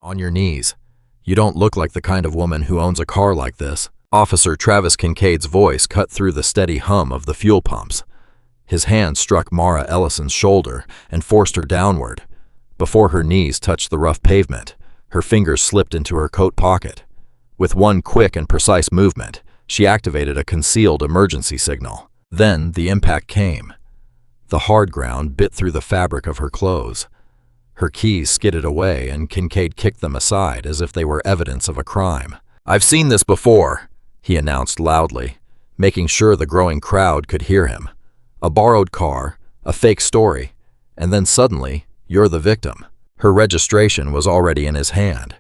On your knees. You don't look like the kind of woman who owns a car like this. Officer Travis Kincaid's voice cut through the steady hum of the fuel pumps. His hand struck Mara Ellison's shoulder and forced her downward. Before her knees touched the rough pavement, her fingers slipped into her coat pocket. With one quick and precise movement, she activated a concealed emergency signal. Then the impact came. The hard ground bit through the fabric of her clothes. Her keys skidded away and Kincaid kicked them aside as if they were evidence of a crime. "I've seen this before," he announced loudly, making sure the growing crowd could hear him. "A borrowed car, a fake story, and then suddenly, you're the victim." Her registration was already in his hand.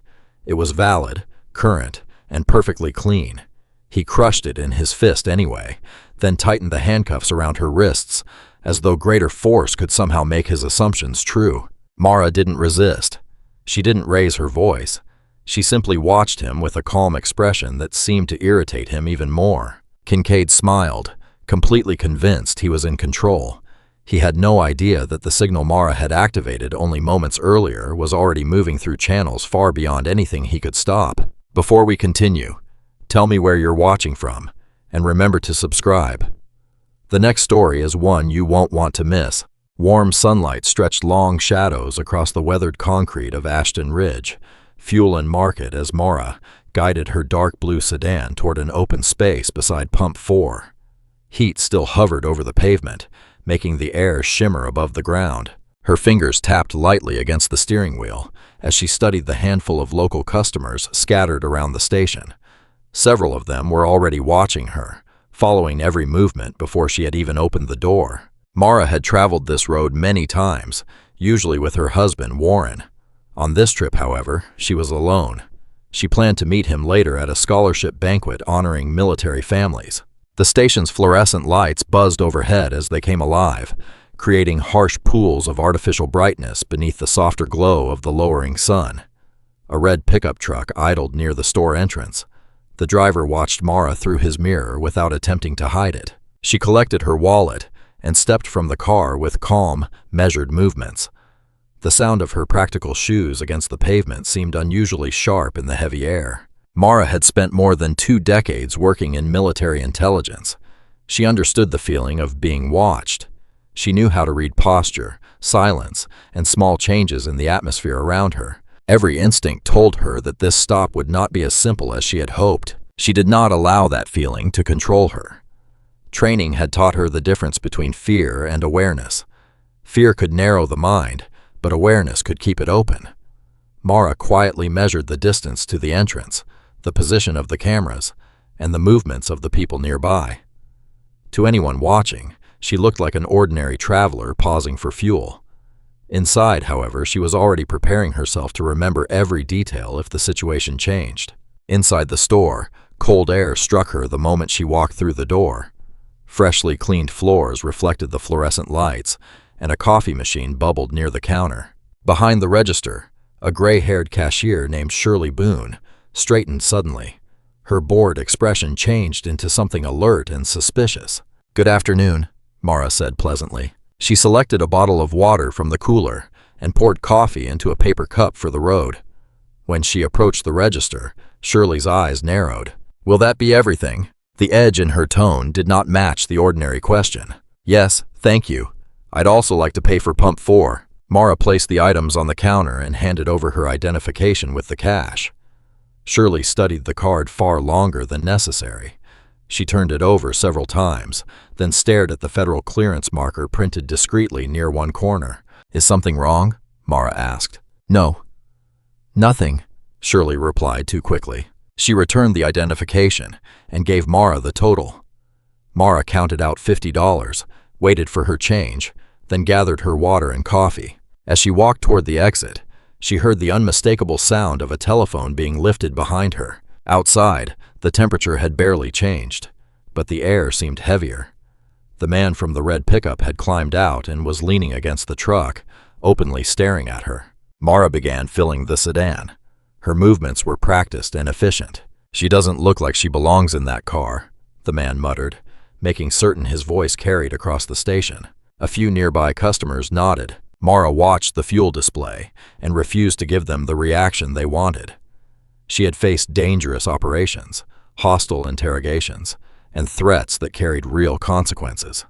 It was valid, current, and perfectly clean. He crushed it in his fist anyway, then tightened the handcuffs around her wrists, as though greater force could somehow make his assumptions true. Mara didn't resist. She didn't raise her voice. She simply watched him with a calm expression that seemed to irritate him even more. Kincaid smiled, completely convinced he was in control. He had no idea that the signal Mara had activated only moments earlier was already moving through channels far beyond anything he could stop. "Before we continue, tell me where you're watching from, and remember to subscribe. The next story is one you won't want to miss." Warm sunlight stretched long shadows across the weathered concrete of Ashton Ridge, Fuel and Market, as Mara guided her dark blue sedan toward an open space beside Pump 4. Heat still hovered over the pavement, making the air shimmer above the ground. Her fingers tapped lightly against the steering wheel as she studied the handful of local customers scattered around the station. Several of them were already watching her, following every movement before she had even opened the door. Mara had traveled this road many times, usually with her husband, Warren. On this trip, however, she was alone. She planned to meet him later at a scholarship banquet honoring military families. The station's fluorescent lights buzzed overhead as they came alive, creating harsh pools of artificial brightness beneath the softer glow of the lowering sun. A red pickup truck idled near the store entrance. The driver watched Mara through his mirror without attempting to hide it. She collected her wallet and stepped from the car with calm, measured movements. The sound of her practical shoes against the pavement seemed unusually sharp in the heavy air. Mara had spent more than 2 decades working in military intelligence. She understood the feeling of being watched. She knew how to read posture, silence, and small changes in the atmosphere around her. Every instinct told her that this stop would not be as simple as she had hoped. She did not allow that feeling to control her. Training had taught her the difference between fear and awareness. Fear could narrow the mind, but awareness could keep it open. Mara quietly measured the distance to the entrance, the position of the cameras, and the movements of the people nearby. To anyone watching, she looked like an ordinary traveler pausing for fuel. Inside, however, she was already preparing herself to remember every detail if the situation changed. Inside the store, cold air struck her the moment she walked through the door. Freshly cleaned floors reflected the fluorescent lights, and a coffee machine bubbled near the counter. Behind the register, a gray-haired cashier named Shirley Boone straightened suddenly. Her bored expression changed into something alert and suspicious. "Good afternoon," Mara said pleasantly. She selected a bottle of water from the cooler and poured coffee into a paper cup for the road. When she approached the register, Shirley's eyes narrowed. "Will that be everything?" The edge in her tone did not match the ordinary question. "Yes, thank you. I'd also like to pay for Pump 4. Mara placed the items on the counter and handed over her identification with the cash. Shirley studied the card far longer than necessary. She turned it over several times, then stared at the federal clearance marker printed discreetly near one corner. "Is something wrong?" Mara asked. "No. Nothing," Shirley replied too quickly. She returned the identification and gave Mara the total. Mara counted out $50, waited for her change, then gathered her water and coffee. As she walked toward the exit, she heard the unmistakable sound of a telephone being lifted behind her. Outside, the temperature had barely changed, but the air seemed heavier. The man from the red pickup had climbed out and was leaning against the truck, openly staring at her. Mara began filling the sedan. Her movements were practiced and efficient. "She doesn't look like she belongs in that car," the man muttered, making certain his voice carried across the station. A few nearby customers nodded. Mara watched the fuel display and refused to give them the reaction they wanted. She had faced dangerous operations, hostile interrogations, and threats that carried real consequences.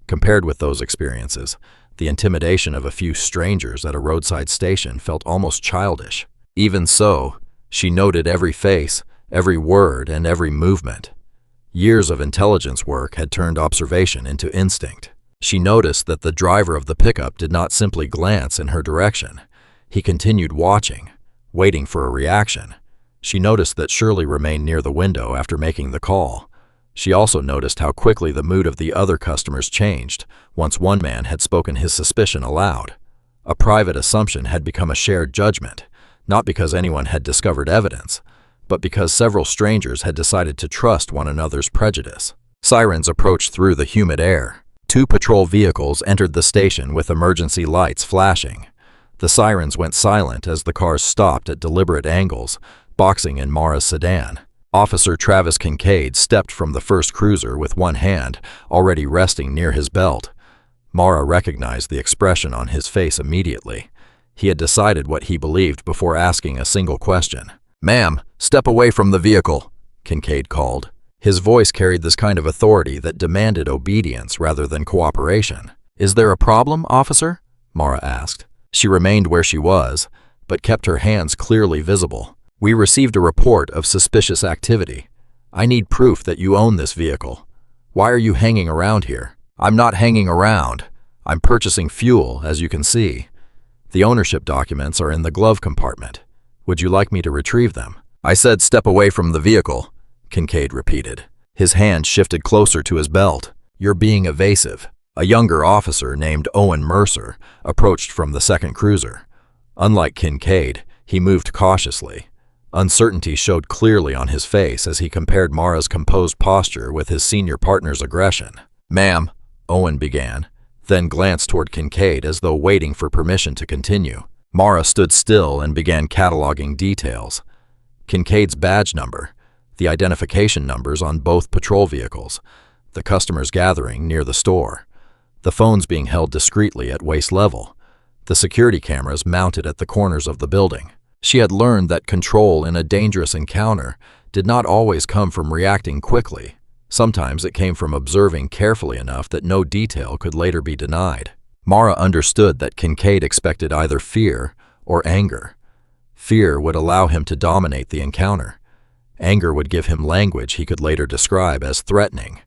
Compared with those experiences, the intimidation of a few strangers at a roadside station felt almost childish. Even so, she noted every face, every word, and every movement. Years of intelligence work had turned observation into instinct. She noticed that the driver of the pickup did not simply glance in her direction. He continued watching, waiting for a reaction. She noticed that Shirley remained near the window after making the call. She also noticed how quickly the mood of the other customers changed once one man had spoken his suspicion aloud. A private assumption had become a shared judgment, not because anyone had discovered evidence, but because several strangers had decided to trust one another's prejudice. Sirens approached through the humid air. 2 patrol vehicles entered the station with emergency lights flashing. The sirens went silent as the cars stopped at deliberate angles, boxing in Mara's sedan. Officer Travis Kincaid stepped from the first cruiser with one hand already resting near his belt. Mara recognized the expression on his face immediately. He had decided what he believed before asking a single question. "Ma'am, step away from the vehicle," Kincaid called. His voice carried this kind of authority that demanded obedience rather than cooperation. "Is there a problem, officer?" Mara asked. She remained where she was, but kept her hands clearly visible. "We received a report of suspicious activity. I need proof that you own this vehicle. Why are you hanging around here?" "I'm not hanging around. I'm purchasing fuel, as you can see. The ownership documents are in the glove compartment. Would you like me to retrieve them?" "I said step away from the vehicle," Kincaid repeated. His hand shifted closer to his belt. "You're being evasive." A younger officer named Owen Mercer approached from the second cruiser. Unlike Kincaid, he moved cautiously. Uncertainty showed clearly on his face as he compared Mara's composed posture with his senior partner's aggression. "Ma'am," Owen began, then glanced toward Kincaid as though waiting for permission to continue. Mara stood still and began cataloging details. Kincaid's badge number, the identification numbers on both patrol vehicles, the customers gathering near the store, the phones being held discreetly at waist level, the security cameras mounted at the corners of the building. She had learned that control in a dangerous encounter did not always come from reacting quickly. Sometimes it came from observing carefully enough that no detail could later be denied. Mara understood that Kincaid expected either fear or anger. Fear would allow him to dominate the encounter. Anger would give him language he could later describe as threatening.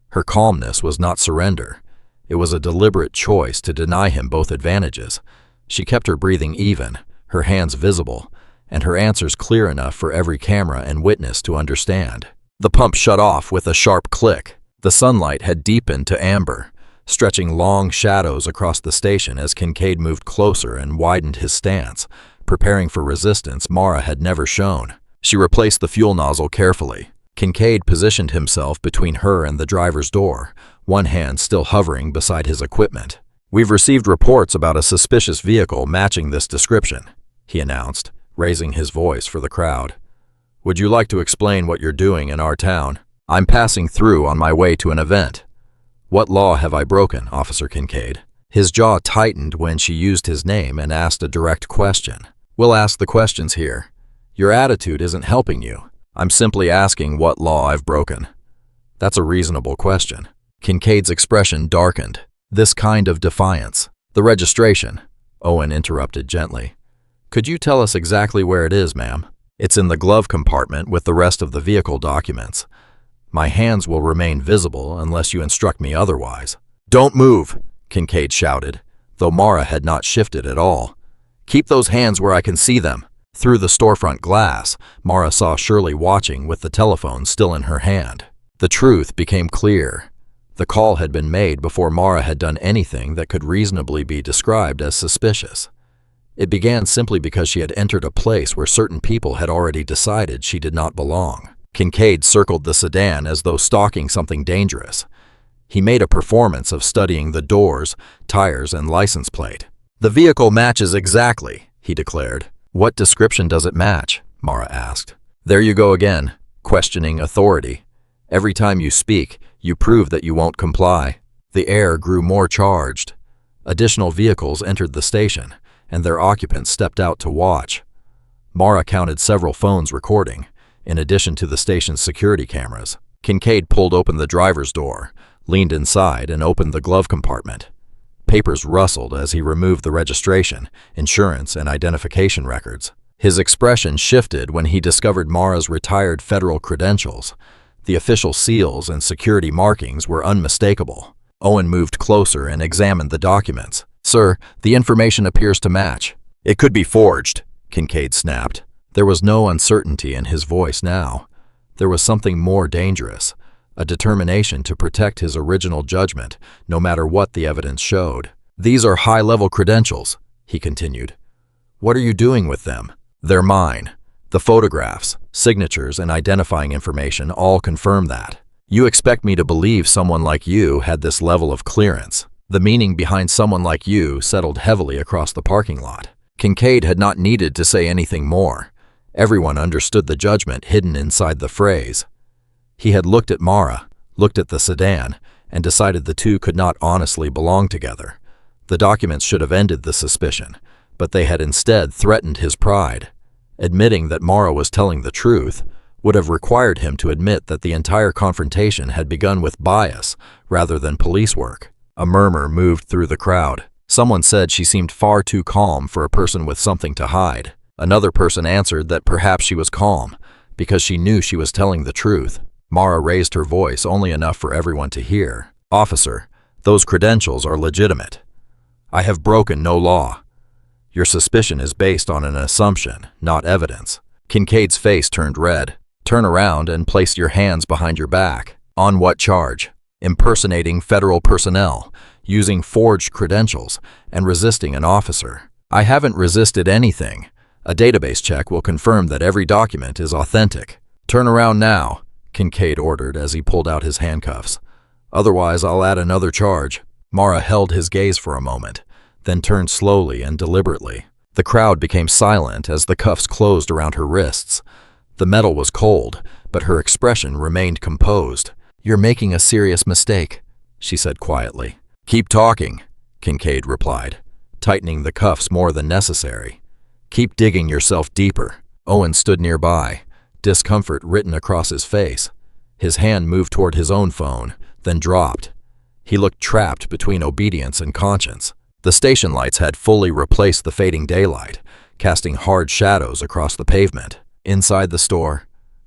Her calmness was not surrender. It was a deliberate choice to deny him both advantages. She kept her breathing even, her hands visible, and her answers clear enough for every camera and witness to understand. The pump shut off with a sharp click. The sunlight had deepened to amber, stretching long shadows across the station as Kincaid moved closer and widened his stance, preparing for resistance Mara had never shown. She replaced the fuel nozzle carefully. Kincaid positioned himself between her and the driver's door, one hand still hovering beside his equipment. "We've received reports about a suspicious vehicle matching this description," he announced, raising his voice for the crowd. "Would you like to explain what you're doing in our town?" "I'm passing through on my way to an event." "What law have I broken, Officer Kincaid?" His jaw tightened when she used his name and asked a direct question. "We'll ask the questions here. Your attitude isn't helping you. I'm simply asking what law I've broken." "That's a reasonable question." Kincaid's expression darkened. This kind of defiance. "The registration," Owen interrupted gently. "Could you tell us exactly where it is, ma'am?" "It's in the glove compartment with the rest of the vehicle documents. My hands will remain visible unless you instruct me otherwise." "Don't move," Kincaid shouted, though Mara had not shifted at all. "Keep those hands where I can see them." Through the storefront glass, Mara saw Shirley watching with the telephone still in her hand. The truth became clear. The call had been made before Mara had done anything that could reasonably be described as suspicious. It began simply because she had entered a place where certain people had already decided she did not belong. Kincaid circled the sedan as though stalking something dangerous. He made a performance of studying the doors, tires, and license plate. "The vehicle matches exactly," he declared. "What description does it match?" Mara asked. "There you go again, questioning authority. Every time you speak, you prove that you won't comply." The air grew more charged. Additional vehicles entered the station, and their occupants stepped out to watch. Mara counted several phones recording, in addition to the station's security cameras. Kincaid pulled open the driver's door, leaned inside, and opened the glove compartment. Papers rustled as he removed the registration, insurance, and identification records. His expression shifted when he discovered Mara's retired federal credentials. The official seals and security markings were unmistakable. Owen moved closer and examined the documents. "Sir, the information appears to match." "It could be forged," Kincaid snapped. There was no uncertainty in his voice now. There was something more dangerous, a determination to protect his original judgment, no matter what the evidence showed. "These are high-level credentials," he continued. "What are you doing with them?" "They're mine. The photographs, signatures, and identifying information all confirm that. You expect me to believe someone like you had this level of clearance." The meaning behind "someone like you" settled heavily across the parking lot. Kincaid had not needed to say anything more. Everyone understood the judgment hidden inside the phrase. He had looked at Mara, looked at the sedan, and decided the two could not honestly belong together. The documents should have ended the suspicion, but they had instead threatened his pride. Admitting that Mara was telling the truth would have required him to admit that the entire confrontation had begun with bias rather than police work. A murmur moved through the crowd. Someone said she seemed far too calm for a person with something to hide. Another person answered that perhaps she was calm because she knew she was telling the truth. Mara raised her voice only enough for everyone to hear. "Officer, those credentials are legitimate. I have broken no law. Your suspicion is based on an assumption, not evidence." Kincaid's face turned red. "Turn around and place your hands behind your back." "On what charge?" "Impersonating federal personnel, using forged credentials, and resisting an officer." "I haven't resisted anything. A database check will confirm that every document is authentic." "Turn around now," Kincaid ordered as he pulled out his handcuffs. "Otherwise, I'll add another charge." Mara held his gaze for a moment, then turned slowly and deliberately. The crowd became silent as the cuffs closed around her wrists. The metal was cold, but her expression remained composed. "You're making a serious mistake," she said quietly. "Keep talking," Kincaid replied, tightening the cuffs more than necessary. "Keep digging yourself deeper." Owen stood nearby, discomfort written across his face. His hand moved toward his own phone, then dropped. He looked trapped between obedience and conscience. The station lights had fully replaced the fading daylight, casting hard shadows across the pavement. Inside the store,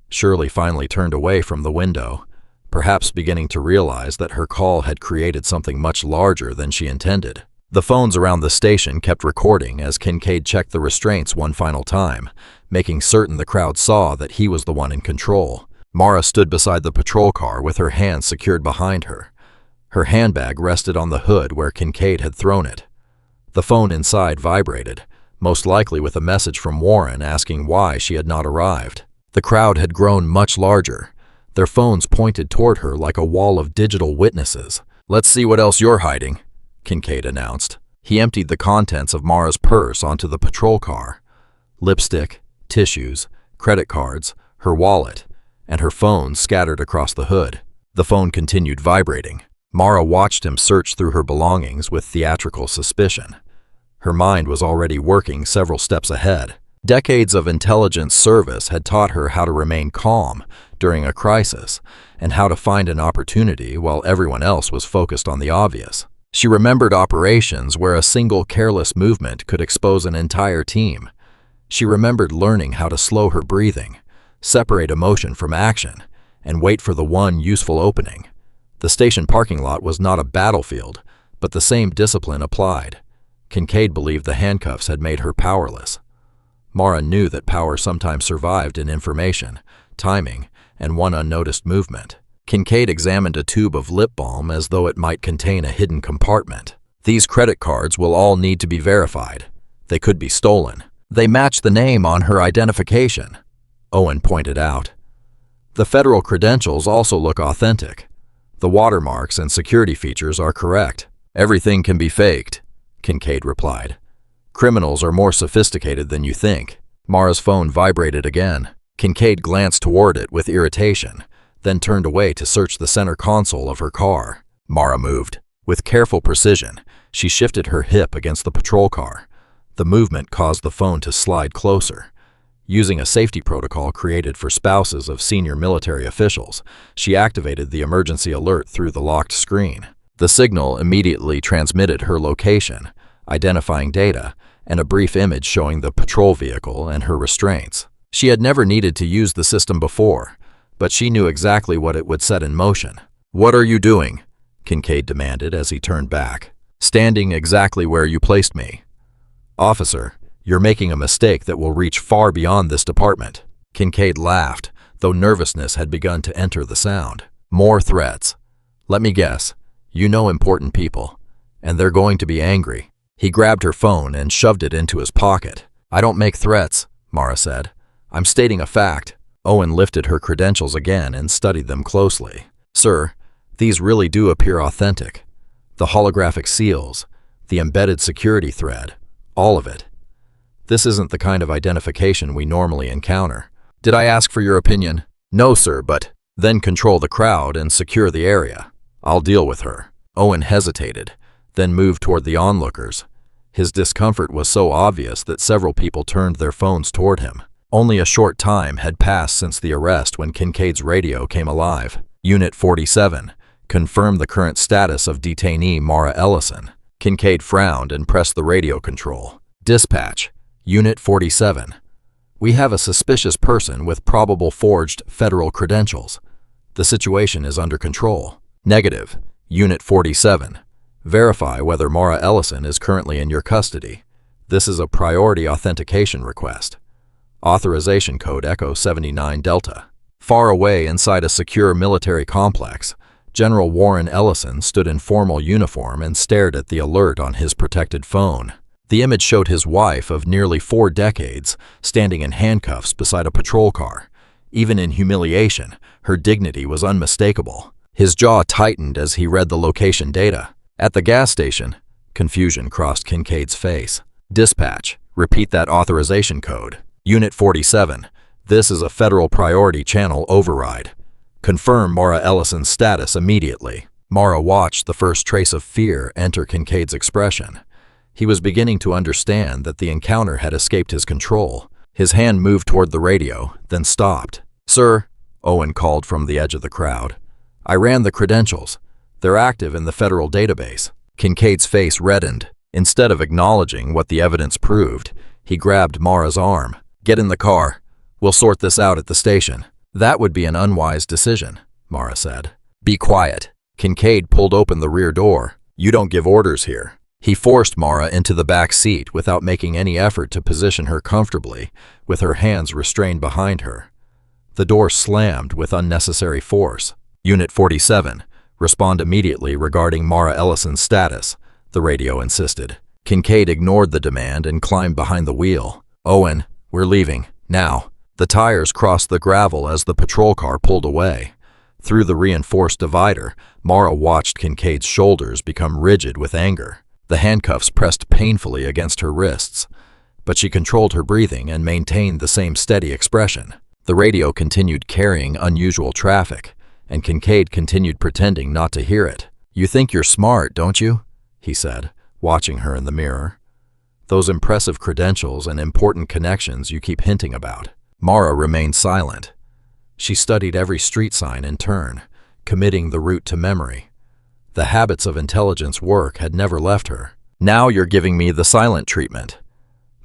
Shirley finally turned away from the window, perhaps beginning to realize that her call had created something much larger than she intended. The phones around the station kept recording as Kincaid checked the restraints one final time, making certain the crowd saw that he was the one in control. Mara stood beside the patrol car with her hands secured behind her. Her handbag rested on the hood where Kincaid had thrown it. The phone inside vibrated, most likely with a message from Warren asking why she had not arrived. The crowd had grown much larger. Their phones pointed toward her like a wall of digital witnesses. "Let's see what else you're hiding," Kincaid announced. He emptied the contents of Mara's purse onto the patrol car. Lipstick, tissues, credit cards, her wallet, and her phone scattered across the hood. The phone continued vibrating. Mara watched him search through her belongings with theatrical suspicion. Her mind was already working several steps ahead. Decades of intelligence service had taught her how to remain calm during a crisis and how to find an opportunity while everyone else was focused on the obvious. She remembered operations where a single careless movement could expose an entire team. She remembered learning how to slow her breathing, separate emotion from action, and wait for the one useful opening. The station parking lot was not a battlefield, but the same discipline applied. Kincaid believed the handcuffs had made her powerless. Mara knew that power sometimes survived in information, timing, and one unnoticed movement. Kincaid examined a tube of lip balm as though it might contain a hidden compartment. "These credit cards will all need to be verified. They could be stolen." "They match the name on her identification," Owen pointed out. "The federal credentials also look authentic. The watermarks and security features are correct." "Everything can be faked," Kincaid replied. "Criminals are more sophisticated than you think." Mara's phone vibrated again. Kincaid glanced toward it with irritation, then turned away to search the center console of her car. Mara moved. With careful precision, she shifted her hip against the patrol car. The movement caused the phone to slide closer. Using a safety protocol created for spouses of senior military officials, she activated the emergency alert through the locked screen. The signal immediately transmitted her location, identifying data, and a brief image showing the patrol vehicle and her restraints. She had never needed to use the system before, but she knew exactly what it would set in motion. "What are you doing?" Kincaid demanded as he turned back. "Standing exactly where you placed me." "Officer, you're making a mistake that will reach far beyond this department." Kincaid laughed, though nervousness had begun to enter the sound. "More threats. Let me guess, you know important people, and they're going to be angry." He grabbed her phone and shoved it into his pocket. "I don't make threats," Mara said. "I'm stating a fact." Owen lifted her credentials again and studied them closely. "Sir, these really do appear authentic. The holographic seals, the embedded security thread, all of it. This isn't the kind of identification we normally encounter." "Did I ask for your opinion?" "No, sir, but..." "Then control the crowd and secure the area. I'll deal with her." Owen hesitated, then moved toward the onlookers. His discomfort was so obvious that several people turned their phones toward him. Only a short time had passed since the arrest when Kincaid's radio came alive. "Unit 47, confirm the current status of detainee Mara Ellison." Kincaid frowned and pressed the radio control. "Dispatch, Unit 47. We have a suspicious person with probable forged federal credentials. The situation is under control." "Negative, Unit 47. Verify whether Mara Ellison is currently in your custody. This is a priority authentication request. Authorization code Echo 79 Delta." Far away inside a secure military complex, General Warren Ellison stood in formal uniform and stared at the alert on his protected phone. The image showed his wife of nearly 4 decades standing in handcuffs beside a patrol car. Even in humiliation, her dignity was unmistakable. His jaw tightened as he read the location data. "At the gas station," confusion crossed Kincaid's face. "Dispatch, repeat that authorization code." "Unit 47, this is a federal priority channel override. Confirm Mara Ellison's status immediately." Mara watched the first trace of fear enter Kincaid's expression. He was beginning to understand that the encounter had escaped his control. His hand moved toward the radio, then stopped. "Sir," Owen called from the edge of the crowd, "I ran the credentials. They're active in the federal database." Kincaid's face reddened. Instead of acknowledging what the evidence proved, he grabbed Mara's arm. "Get in the car. We'll sort this out at the station." "That would be an unwise decision," Mara said. "Be quiet." Kincaid pulled open the rear door. "You don't give orders here." He forced Mara into the back seat without making any effort to position her comfortably, with her hands restrained behind her. The door slammed with unnecessary force. "Unit 47, respond immediately regarding Mara Ellison's status," the radio insisted. Kincaid ignored the demand and climbed behind the wheel. "Owen, we're leaving, now." The tires crossed the gravel as the patrol car pulled away. Through the reinforced divider, Mara watched Kincaid's shoulders become rigid with anger. The handcuffs pressed painfully against her wrists, but she controlled her breathing and maintained the same steady expression. The radio continued carrying unusual traffic, and Kincaid continued pretending not to hear it. "You think you're smart, don't you?" he said, watching her in the mirror. "Those impressive credentials and important connections you keep hinting about." Mara remained silent. She studied every street sign in turn, committing the route to memory. The habits of intelligence work had never left her. "Now you're giving me the silent treatment.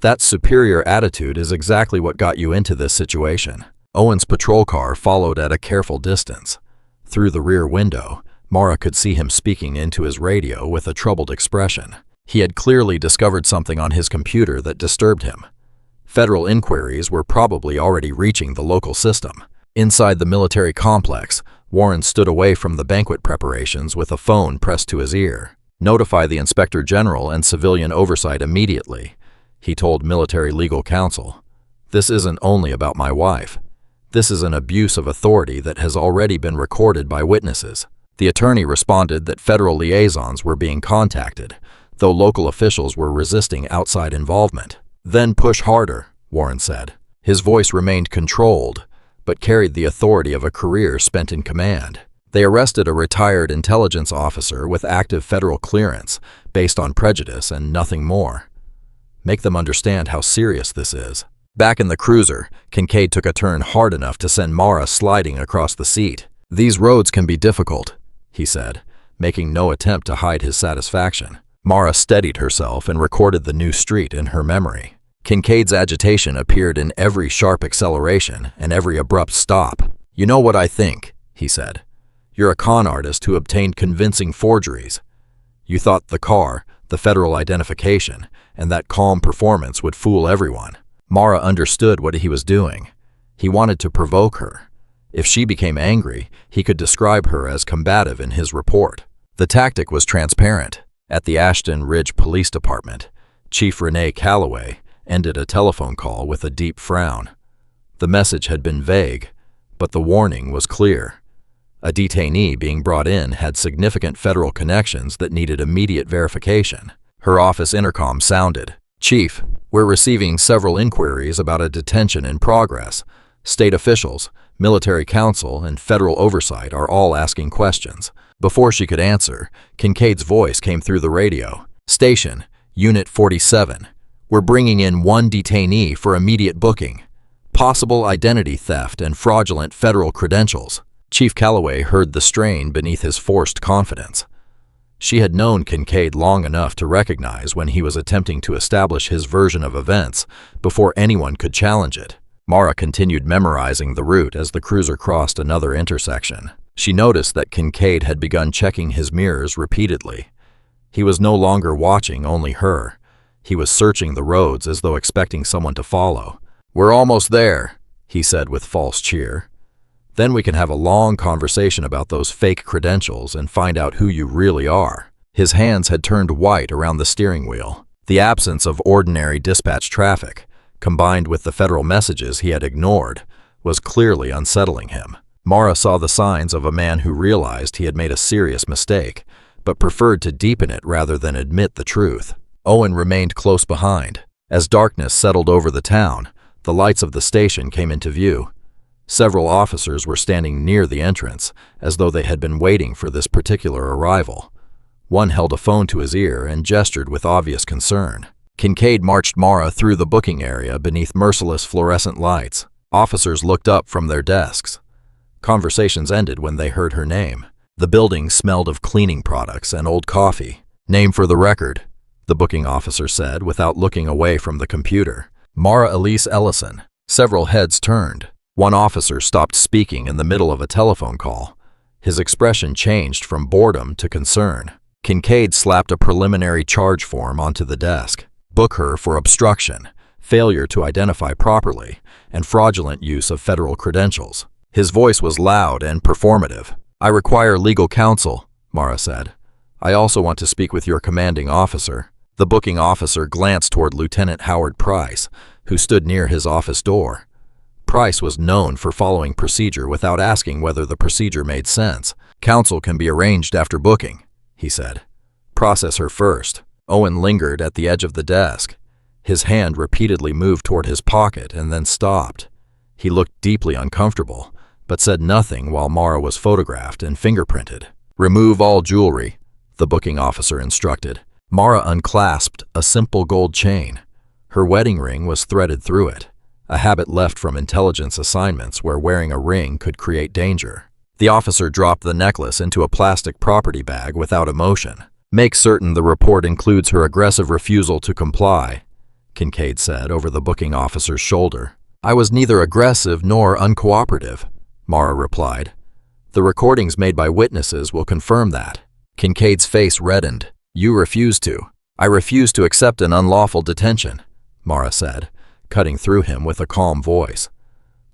That superior attitude is exactly what got you into this situation." Owen's patrol car followed at a careful distance. Through the rear window, Mara could see him speaking into his radio with a troubled expression. He had clearly discovered something on his computer that disturbed him. Federal inquiries were probably already reaching the local system. Inside the military complex, Warren stood away from the banquet preparations with a phone pressed to his ear. "Notify the Inspector General and civilian oversight immediately," he told military legal counsel. "This isn't only about my wife. This is an abuse of authority that has already been recorded by witnesses." The attorney responded that federal liaisons were being contacted, though local officials were resisting outside involvement. "Then push harder," Warren said. His voice remained controlled, but carried the authority of a career spent in command. They arrested a retired intelligence officer with active federal clearance based on prejudice and nothing more. Make them understand how serious this is. Back in the cruiser, Kincaid took a turn hard enough to send Mara sliding across the seat. "These roads can be difficult," he said, making no attempt to hide his satisfaction. Mara steadied herself and recorded the new street in her memory. Kincaid's agitation appeared in every sharp acceleration and every abrupt stop. "You know what I think," he said. "You're a con artist who obtained convincing forgeries. You thought the car, the federal identification, and that calm performance would fool everyone." Mara understood what he was doing. He wanted to provoke her. If she became angry, he could describe her as combative in his report. The tactic was transparent. At the Ashton Ridge Police Department, Chief Renee Calloway ended a telephone call with a deep frown. The message had been vague, but the warning was clear. A detainee being brought in had significant federal connections that needed immediate verification. Her office intercom sounded. "Chief, we're receiving several inquiries about a detention in progress. State officials, military counsel, and federal oversight are all asking questions." Before she could answer, Kincaid's voice came through the radio. "Station, Unit 47. We're bringing in one detainee for immediate booking. Possible identity theft and fraudulent federal credentials." Chief Calloway heard the strain beneath his forced confidence. She had known Kincaid long enough to recognize when he was attempting to establish his version of events before anyone could challenge it. Mara continued memorizing the route as the cruiser crossed another intersection. She noticed that Kincaid had begun checking his mirrors repeatedly. He was no longer watching only her. He was searching the roads as though expecting someone to follow. "We're almost there," he said with false cheer. "Then we can have a long conversation about those fake credentials and find out who you really are." His hands had turned white around the steering wheel. The absence of ordinary dispatch traffic, combined with the federal messages he had ignored, was clearly unsettling him. Mara saw the signs of a man who realized he had made a serious mistake, but preferred to deepen it rather than admit the truth. Owen remained close behind. As darkness settled over the town, the lights of the station came into view. Several officers were standing near the entrance, as though they had been waiting for this particular arrival. One held a phone to his ear and gestured with obvious concern. Kincaid marched Mara through the booking area beneath merciless fluorescent lights. Officers looked up from their desks. Conversations ended when they heard her name. The building smelled of cleaning products and old coffee. "Name for the record," the booking officer said without looking away from the computer. "Mara Elise Ellison." Several heads turned. One officer stopped speaking in the middle of a telephone call. His expression changed from boredom to concern. Kincaid slapped a preliminary charge form onto the desk. "Book her for obstruction, failure to identify properly, and fraudulent use of federal credentials." His voice was loud and performative. "I require legal counsel," Mara said. "I also want to speak with your commanding officer." The booking officer glanced toward Lieutenant Howard Price, who stood near his office door. Price was known for following procedure without asking whether the procedure made sense. "Counsel can be arranged after booking," he said. "Process her first." Owen lingered at the edge of the desk. His hand repeatedly moved toward his pocket and then stopped. He looked deeply uncomfortable, but said nothing while Mara was photographed and fingerprinted. "Remove all jewelry," the booking officer instructed. Mara unclasped a simple gold chain. Her wedding ring was threaded through it, a habit left from intelligence assignments where wearing a ring could create danger. The officer dropped the necklace into a plastic property bag without emotion. "Make certain the report includes her aggressive refusal to comply," Kincaid said over the booking officer's shoulder. "I was neither aggressive nor uncooperative," Mara replied. "The recordings made by witnesses will confirm that." Kincaid's face reddened. "You refuse to." "I refuse to accept an unlawful detention," Mara said, cutting through him with a calm voice.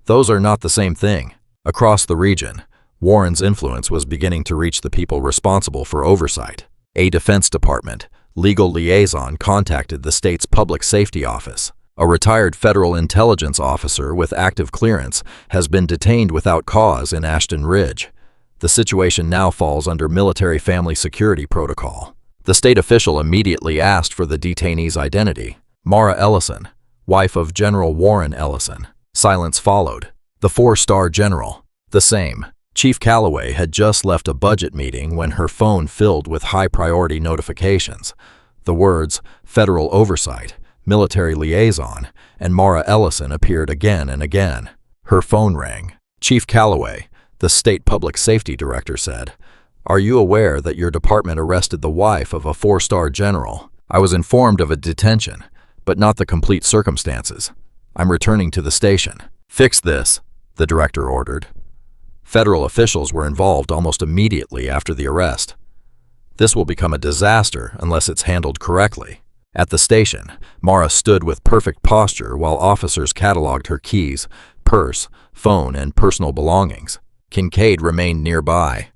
"Those are not the same thing." Across the region, Warren's influence was beginning to reach the people responsible for oversight. A Defense Department legal liaison contacted the state's public safety office. A retired federal intelligence officer with active clearance has been detained without cause in Ashton Ridge. The situation now falls under military family security protocol. The state official immediately asked for the detainee's identity. "Mara Ellison, wife of General Warren Ellison." Silence followed. "The 4-star general." "The same." Chief Calloway had just left a budget meeting when her phone filled with high-priority notifications. The words "Federal Oversight," "Military Liaison," and Mara Ellison appeared again and again. Her phone rang. Chief Calloway, the state public safety director, said, "Are you aware that your department arrested the wife of a 4-star general? I was informed of a detention, but not the complete circumstances. I'm returning to the station." "Fix this," the director ordered. Federal officials were involved almost immediately after the arrest. This will become a disaster unless it's handled correctly. At the station, Mara stood with perfect posture while officers cataloged her keys, purse, phone, and personal belongings. Kincaid remained nearby.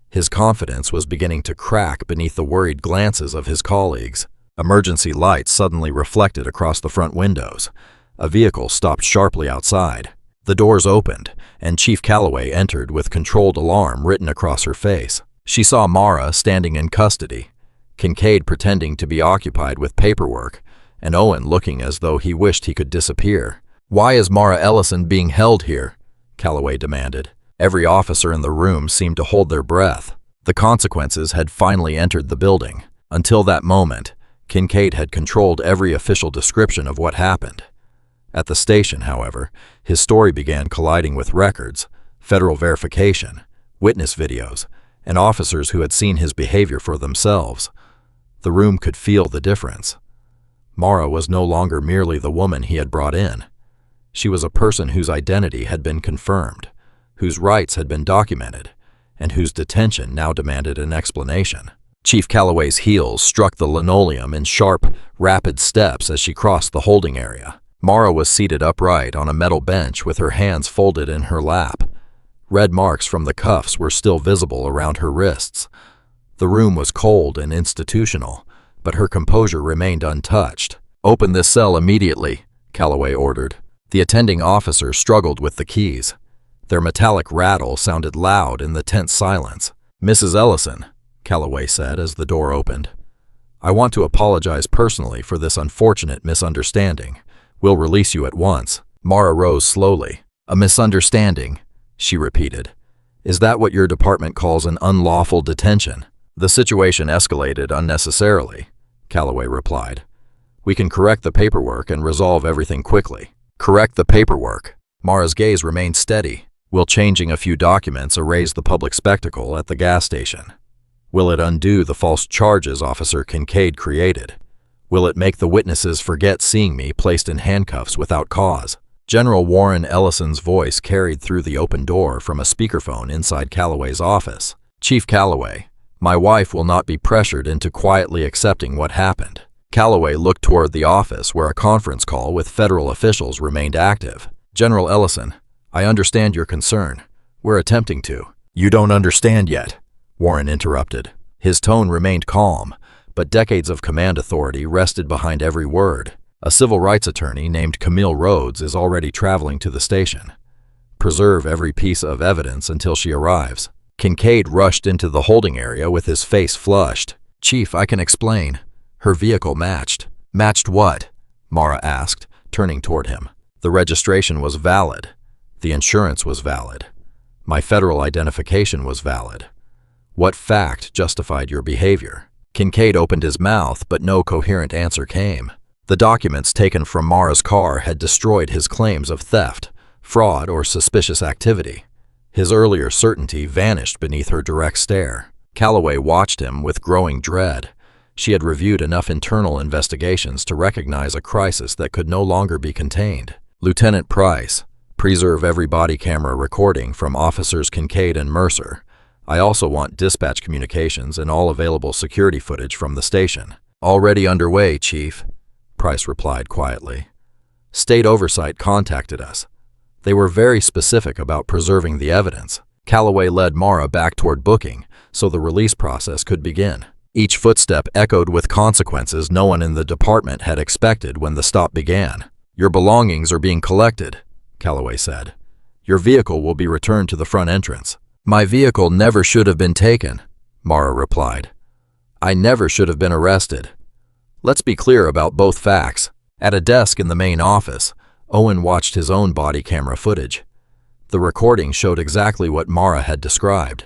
His confidence was beginning to crack beneath the worried glances of his colleagues. Emergency lights suddenly reflected across the front windows. A vehicle stopped sharply outside. The doors opened, and Chief Calloway entered with controlled alarm written across her face. She saw Mara standing in custody, Kincaid pretending to be occupied with paperwork, and Owen looking as though he wished he could disappear. "Why is Mara Ellison being held here?" Calloway demanded. Every officer in the room seemed to hold their breath. The consequences had finally entered the building. Until that moment, Kincaid had controlled every official description of what happened. At the station, however, his story began colliding with records, federal verification, witness videos, and officers who had seen his behavior for themselves. The room could feel the difference. Mara was no longer merely the woman he had brought in. She was a person whose identity had been confirmed, whose rights had been documented, and whose detention now demanded an explanation. Chief Calloway's heels struck the linoleum in sharp, rapid steps as she crossed the holding area. Mara was seated upright on a metal bench with her hands folded in her lap. Red marks from the cuffs were still visible around her wrists. The room was cold and institutional, but her composure remained untouched. "Open this cell immediately," Calloway ordered. The attending officer struggled with the keys. Their metallic rattle sounded loud in the tense silence. "Mrs. Ellison," Calloway said as the door opened, "I want to apologize personally for this unfortunate misunderstanding. We'll release you at once." Mara rose slowly. "A misunderstanding," she repeated. "Is that what your department calls an unlawful detention?" "The situation escalated unnecessarily," Calloway replied. "We can correct the paperwork and resolve everything quickly." "Correct the paperwork?" Mara's gaze remained steady. "Will changing a few documents erase the public spectacle at the gas station? Will it undo the false charges Officer Kincaid created? Will it make the witnesses forget seeing me placed in handcuffs without cause?" General Warren Ellison's voice carried through the open door from a speakerphone inside Calloway's office. "Chief Calloway, my wife will not be pressured into quietly accepting what happened." Calloway looked toward the office where a conference call with federal officials remained active. "General Ellison, I understand your concern. We're attempting to." "You don't understand yet," Warren interrupted. His tone remained calm, but decades of command authority rested behind every word. "A civil rights attorney named Camille Rhodes is already traveling to the station. Preserve every piece of evidence until she arrives." Kincaid rushed into the holding area with his face flushed. "Chief, I can explain." Her vehicle matched. "Matched what?" Mara asked, turning toward him. "The registration was valid. The insurance was valid. My federal identification was valid. What fact justified your behavior?" Kincaid opened his mouth, but no coherent answer came. The documents taken from Mara's car had destroyed his claims of theft, fraud, or suspicious activity. His earlier certainty vanished beneath her direct stare. Calloway watched him with growing dread. She had reviewed enough internal investigations to recognize a crisis that could no longer be contained. "Lieutenant Price, preserve every body camera recording from Officers Kincaid and Mercer. I also want dispatch communications and all available security footage from the station." "Already underway, Chief," Price replied quietly. "State Oversight contacted us. They were very specific about preserving the evidence." Calloway led Mara back toward booking so the release process could begin. Each footstep echoed with consequences no one in the department had expected when the stop began. "Your belongings are being collected," Calloway said. "Your vehicle will be returned to the front entrance." "My vehicle never should have been taken," Mara replied. "I never should have been arrested." Let's be clear about both facts. At a desk in the main office, Owen watched his own body camera footage. The recording showed exactly what Mara had described.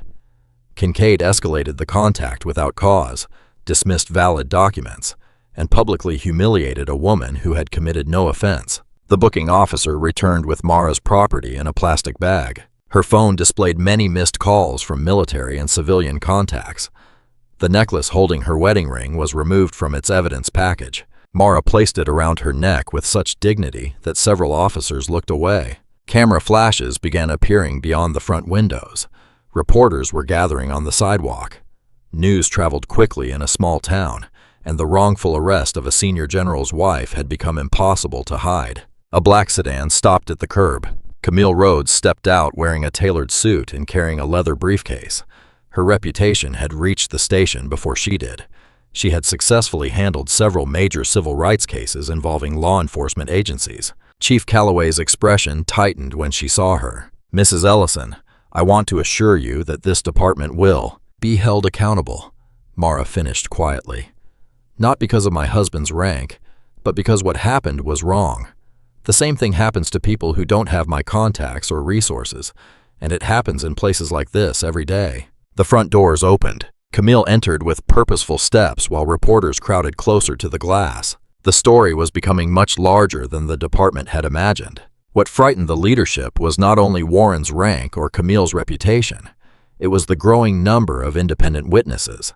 Kincaid escalated the contact without cause, dismissed valid documents, and publicly humiliated a woman who had committed no offense. The booking officer returned with Mara's property in a plastic bag. Her phone displayed many missed calls from military and civilian contacts. The necklace holding her wedding ring was removed from its evidence package. Mara placed it around her neck with such dignity that several officers looked away. Camera flashes began appearing beyond the front windows. Reporters were gathering on the sidewalk. News traveled quickly in a small town, and the wrongful arrest of a senior general's wife had become impossible to hide. A black sedan stopped at the curb. Camille Rhodes stepped out wearing a tailored suit and carrying a leather briefcase. Her reputation had reached the station before she did. She had successfully handled several major civil rights cases involving law enforcement agencies. Chief Calloway's expression tightened when she saw her. "Mrs. Ellison, I want to assure you that this department will be held accountable," Mara finished quietly. "Not because of my husband's rank, but because what happened was wrong. The same thing happens to people who don't have my contacts or resources, and it happens in places like this every day." The front doors opened. Camille entered with purposeful steps while reporters crowded closer to the glass. The story was becoming much larger than the department had imagined. What frightened the leadership was not only Warren's rank or Camille's reputation, it was the growing number of independent witnesses.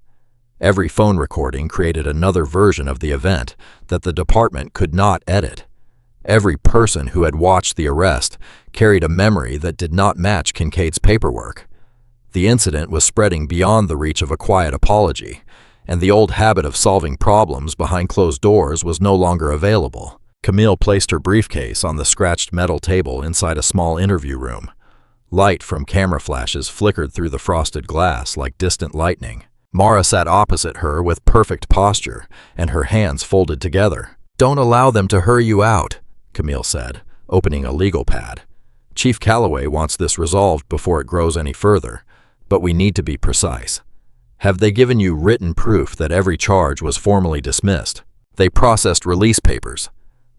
Every phone recording created another version of the event that the department could not edit. Every person who had watched the arrest carried a memory that did not match Kincaid's paperwork. The incident was spreading beyond the reach of a quiet apology, and the old habit of solving problems behind closed doors was no longer available. Camille placed her briefcase on the scratched metal table inside a small interview room. Light from camera flashes flickered through the frosted glass like distant lightning. Mara sat opposite her with perfect posture and her hands folded together. "Don't allow them to hurry you out," Camille said, opening a legal pad. "Chief Calloway wants this resolved before it grows any further, but we need to be precise. Have they given you written proof that every charge was formally dismissed?" "They processed release papers."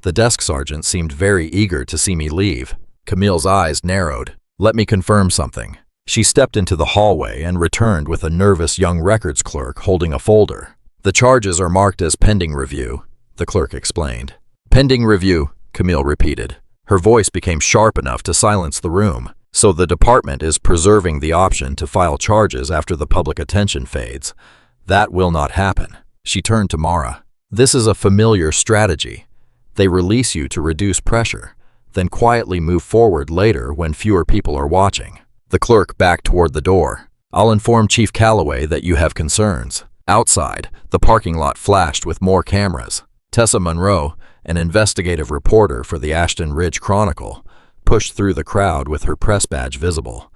The desk sergeant seemed very eager to see me leave. Camille's eyes narrowed. "Let me confirm something." She stepped into the hallway and returned with a nervous young records clerk holding a folder. "The charges are marked as pending review," the clerk explained. "Pending review," Camille repeated. Her voice became sharp enough to silence the room. "So the department is preserving the option to file charges after the public attention fades. That will not happen." She turned to Mara. "This is a familiar strategy. They release you to reduce pressure, then quietly move forward later when fewer people are watching." The clerk backed toward the door. "I'll inform Chief Calloway that you have concerns." Outside, the parking lot flashed with more cameras. Tessa Monroe, an investigative reporter for the Ashton Ridge Chronicle, pushed through the crowd with her press badge visible.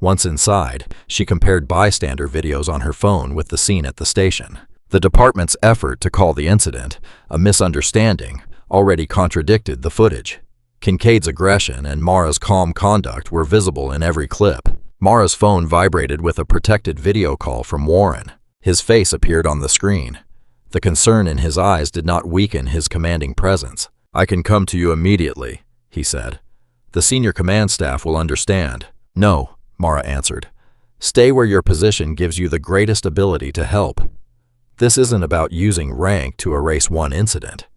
Once inside, she compared bystander videos on her phone with the scene at the station. The department's effort to call the incident a misunderstanding already contradicted the footage. Kincaid's aggression and Mara's calm conduct were visible in every clip. Mara's phone vibrated with a protected video call from Warren. His face appeared on the screen. The concern in his eyes did not weaken his commanding presence. "I can come to you immediately," he said. "The senior command staff will understand." "No," Mara answered. "Stay where your position gives you the greatest ability to help. This isn't about using rank to erase one incident.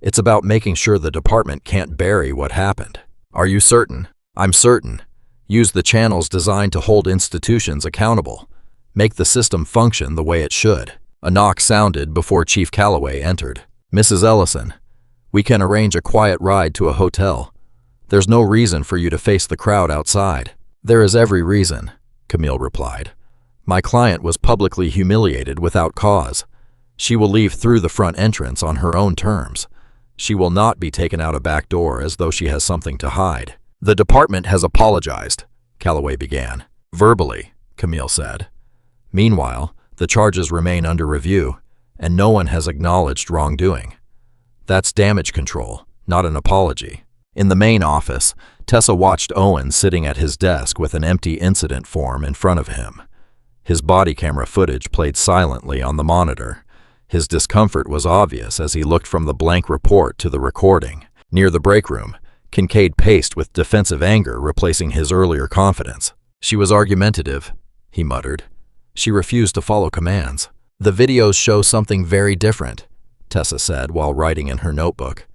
It's about making sure the department can't bury what happened." "Are you certain?" "I'm certain. Use the channels designed to hold institutions accountable. Make the system function the way it should." A knock sounded before Chief Calloway entered. "Mrs. Ellison, we can arrange a quiet ride to a hotel. There's no reason for you to face the crowd outside." "There is every reason," Camille replied. "My client was publicly humiliated without cause. She will leave through the front entrance on her own terms. She will not be taken out a back door as though she has something to hide." "The department has apologized," Calloway began. "Verbally," Camille said. "Meanwhile, the charges remain under review, and no one has acknowledged wrongdoing. That's damage control, not an apology." In the main office, Tessa watched Owen sitting at his desk with an empty incident form in front of him. His body camera footage played silently on the monitor. His discomfort was obvious as he looked from the blank report to the recording. Near the break room, Kincaid paced with defensive anger, replacing his earlier confidence. She was argumentative, he muttered. She refused to follow commands. The videos show something very different, Tessa said while writing in her notebook.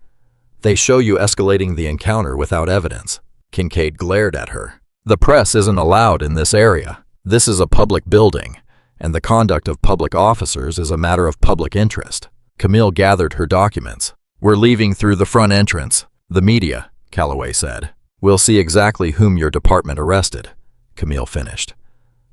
They show you escalating the encounter without evidence. Kincaid glared at her. The press isn't allowed in this area. This is a public building, and the conduct of public officers is a matter of public interest. Camille gathered her documents. We're leaving through the front entrance. The media, Calloway said. We'll see exactly whom your department arrested, Camille finished.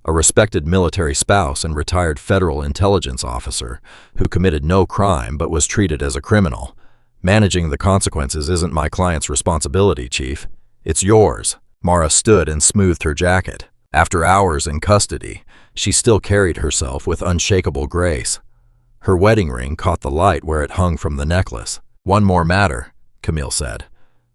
A respected military spouse and retired federal intelligence officer who committed no crime but was treated as a criminal. Managing the consequences isn't my client's responsibility, Chief. It's yours. Mara stood and smoothed her jacket. After hours in custody, she still carried herself with unshakable grace. Her wedding ring caught the light where it hung from the necklace. One more matter, Camille said.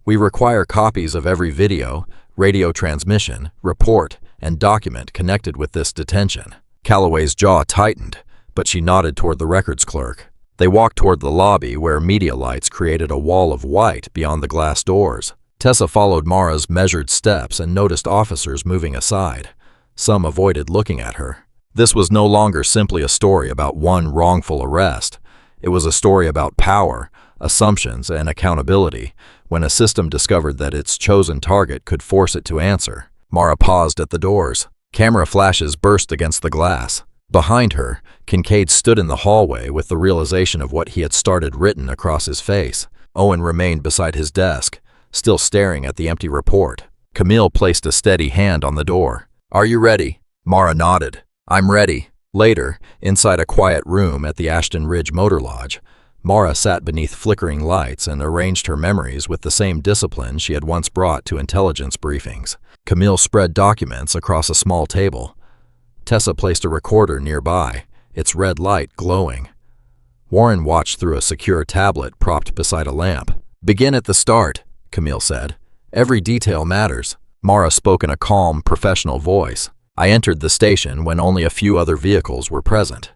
We require copies of every video, radio transmission, report, and document connected with this detention. Calloway's jaw tightened, but she nodded toward the records clerk. They walked toward the lobby where media lights created a wall of white beyond the glass doors. Tessa followed Mara's measured steps and noticed officers moving aside. Some avoided looking at her. This was no longer simply a story about one wrongful arrest. It was a story about power, assumptions, and accountability when a system discovered that its chosen target could force it to answer. Mara paused at the doors. Camera flashes burst against the glass. Behind her, Kincaid stood in the hallway with the realization of what he had started written across his face. Owen remained beside his desk, still staring at the empty report. Camille placed a steady hand on the door. Are you ready? Mara nodded. I'm ready. Later, inside a quiet room at the Ashton Ridge Motor Lodge, Mara sat beneath flickering lights and arranged her memories with the same discipline she had once brought to intelligence briefings. Camille spread documents across a small table. Tessa placed a recorder nearby, its red light glowing. Warren watched through a secure tablet propped beside a lamp. Begin at the start, Camille said. Every detail matters. Mara spoke in a calm, professional voice. I entered the station when only a few other vehicles were present.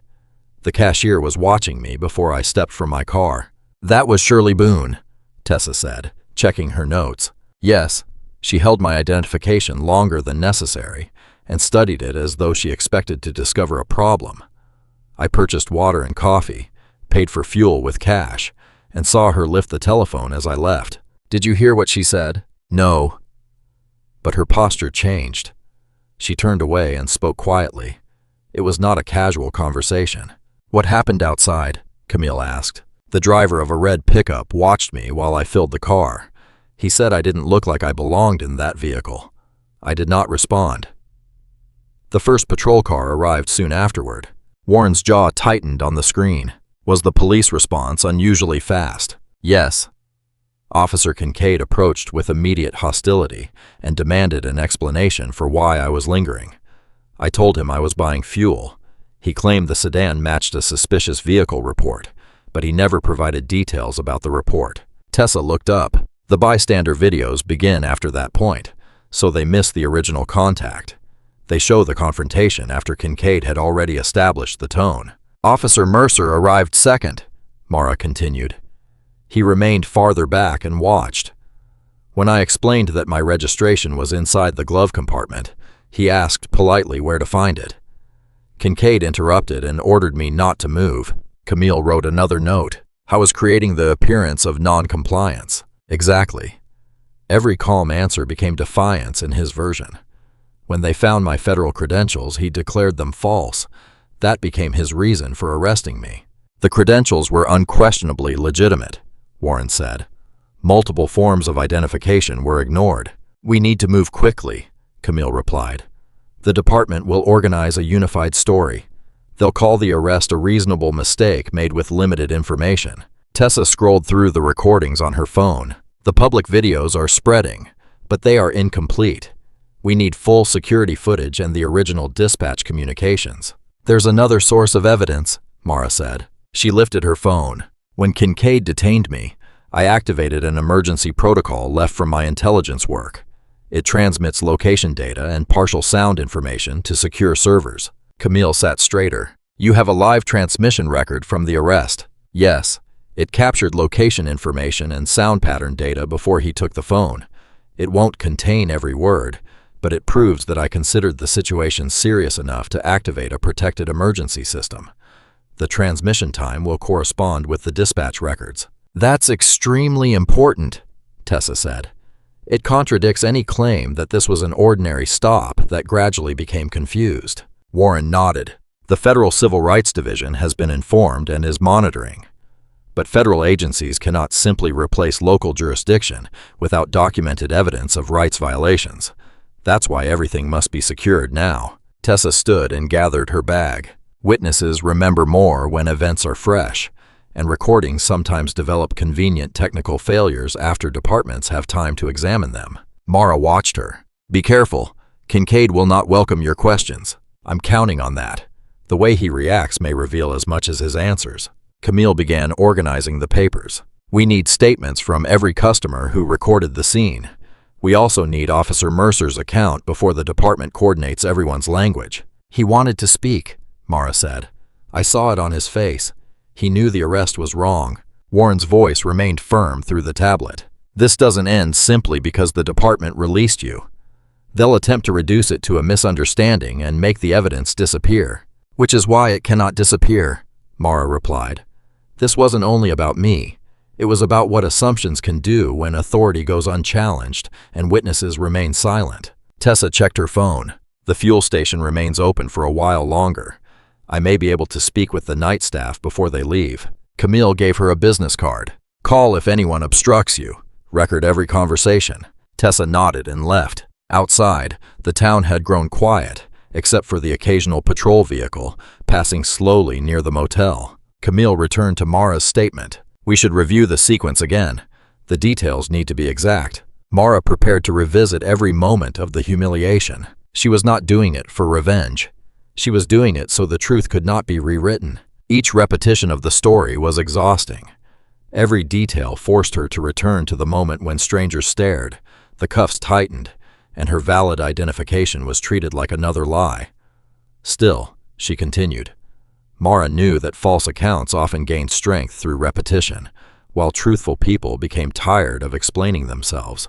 The cashier was watching me before I stepped from my car. That was Shirley Boone, Tessa said, checking her notes. Yes, she held my identification longer than necessary and studied it as though she expected to discover a problem. I purchased water and coffee, paid for fuel with cash, and saw her lift the telephone as I left. Did you hear what she said? No. But her posture changed. She turned away and spoke quietly. It was not a casual conversation. What happened outside? Camille asked. The driver of a red pickup watched me while I filled the car. He said I didn't look like I belonged in that vehicle. I did not respond. The first patrol car arrived soon afterward. Warren's jaw tightened on the screen. Was the police response unusually fast? Yes. Officer Kincaid approached with immediate hostility and demanded an explanation for why I was lingering. I told him I was buying fuel. He claimed the sedan matched a suspicious vehicle report, but he never provided details about the report. Tessa looked up. The bystander videos begin after that point, so they miss the original contact. They show the confrontation after Kincaid had already established the tone. Officer Mercer arrived second, Mara continued. He remained farther back and watched. When I explained that my registration was inside the glove compartment, he asked politely where to find it. Kincaid interrupted and ordered me not to move. Camille wrote another note. I was creating the appearance of non-compliance. Exactly. Every calm answer became defiance in his version. When they found my federal credentials, he declared them false. That became his reason for arresting me. The credentials were unquestionably legitimate, Warren said. Multiple forms of identification were ignored. We need to move quickly, Camille replied. The department will organize a unified story. They'll call the arrest a reasonable mistake made with limited information. Tessa scrolled through the recordings on her phone. The public videos are spreading, but they are incomplete. We need full security footage and the original dispatch communications. There's another source of evidence, Mara said. She lifted her phone. When Kincaid detained me, I activated an emergency protocol left from my intelligence work. It transmits location data and partial sound information to secure servers. Camille sat straighter. You have a live transmission record from the arrest. Yes. It captured location information and sound pattern data before he took the phone. It won't contain every word, but it proves that I considered the situation serious enough to activate a protected emergency system. The transmission time will correspond with the dispatch records. That's extremely important, Tessa said. It contradicts any claim that this was an ordinary stop that gradually became confused. Warren nodded. The Federal Civil Rights Division has been informed and is monitoring. But federal agencies cannot simply replace local jurisdiction without documented evidence of rights violations. That's why everything must be secured now. Tessa stood and gathered her bag. Witnesses remember more when events are fresh, and recordings sometimes develop convenient technical failures after departments have time to examine them. Mara watched her. Be careful. Kincaid will not welcome your questions. I'm counting on that. The way he reacts may reveal as much as his answers. Camille began organizing the papers. We need statements from every customer who recorded the scene. We also need Officer Mercer's account before the department coordinates everyone's language. He wanted to speak, Mara said. I saw it on his face. He knew the arrest was wrong. Warren's voice remained firm through the tablet. This doesn't end simply because the department released you. They'll attempt to reduce it to a misunderstanding and make the evidence disappear. Which is why it cannot disappear, Mara replied. This wasn't only about me. It was about what assumptions can do when authority goes unchallenged and witnesses remain silent. Tessa checked her phone. The fuel station remains open for a while longer. I may be able to speak with the night staff before they leave. Camille gave her a business card. Call if anyone obstructs you. Record every conversation. Tessa nodded and left. Outside, the town had grown quiet, except for the occasional patrol vehicle passing slowly near the motel. Camille returned to Mara's statement. We should review the sequence again. The details need to be exact. Mara prepared to revisit every moment of the humiliation. She was not doing it for revenge. She was doing it so the truth could not be rewritten. Each repetition of the story was exhausting. Every detail forced her to return to the moment when strangers stared, the cuffs tightened, and her valid identification was treated like another lie. Still, she continued. Mara knew that false accounts often gained strength through repetition, while truthful people became tired of explaining themselves.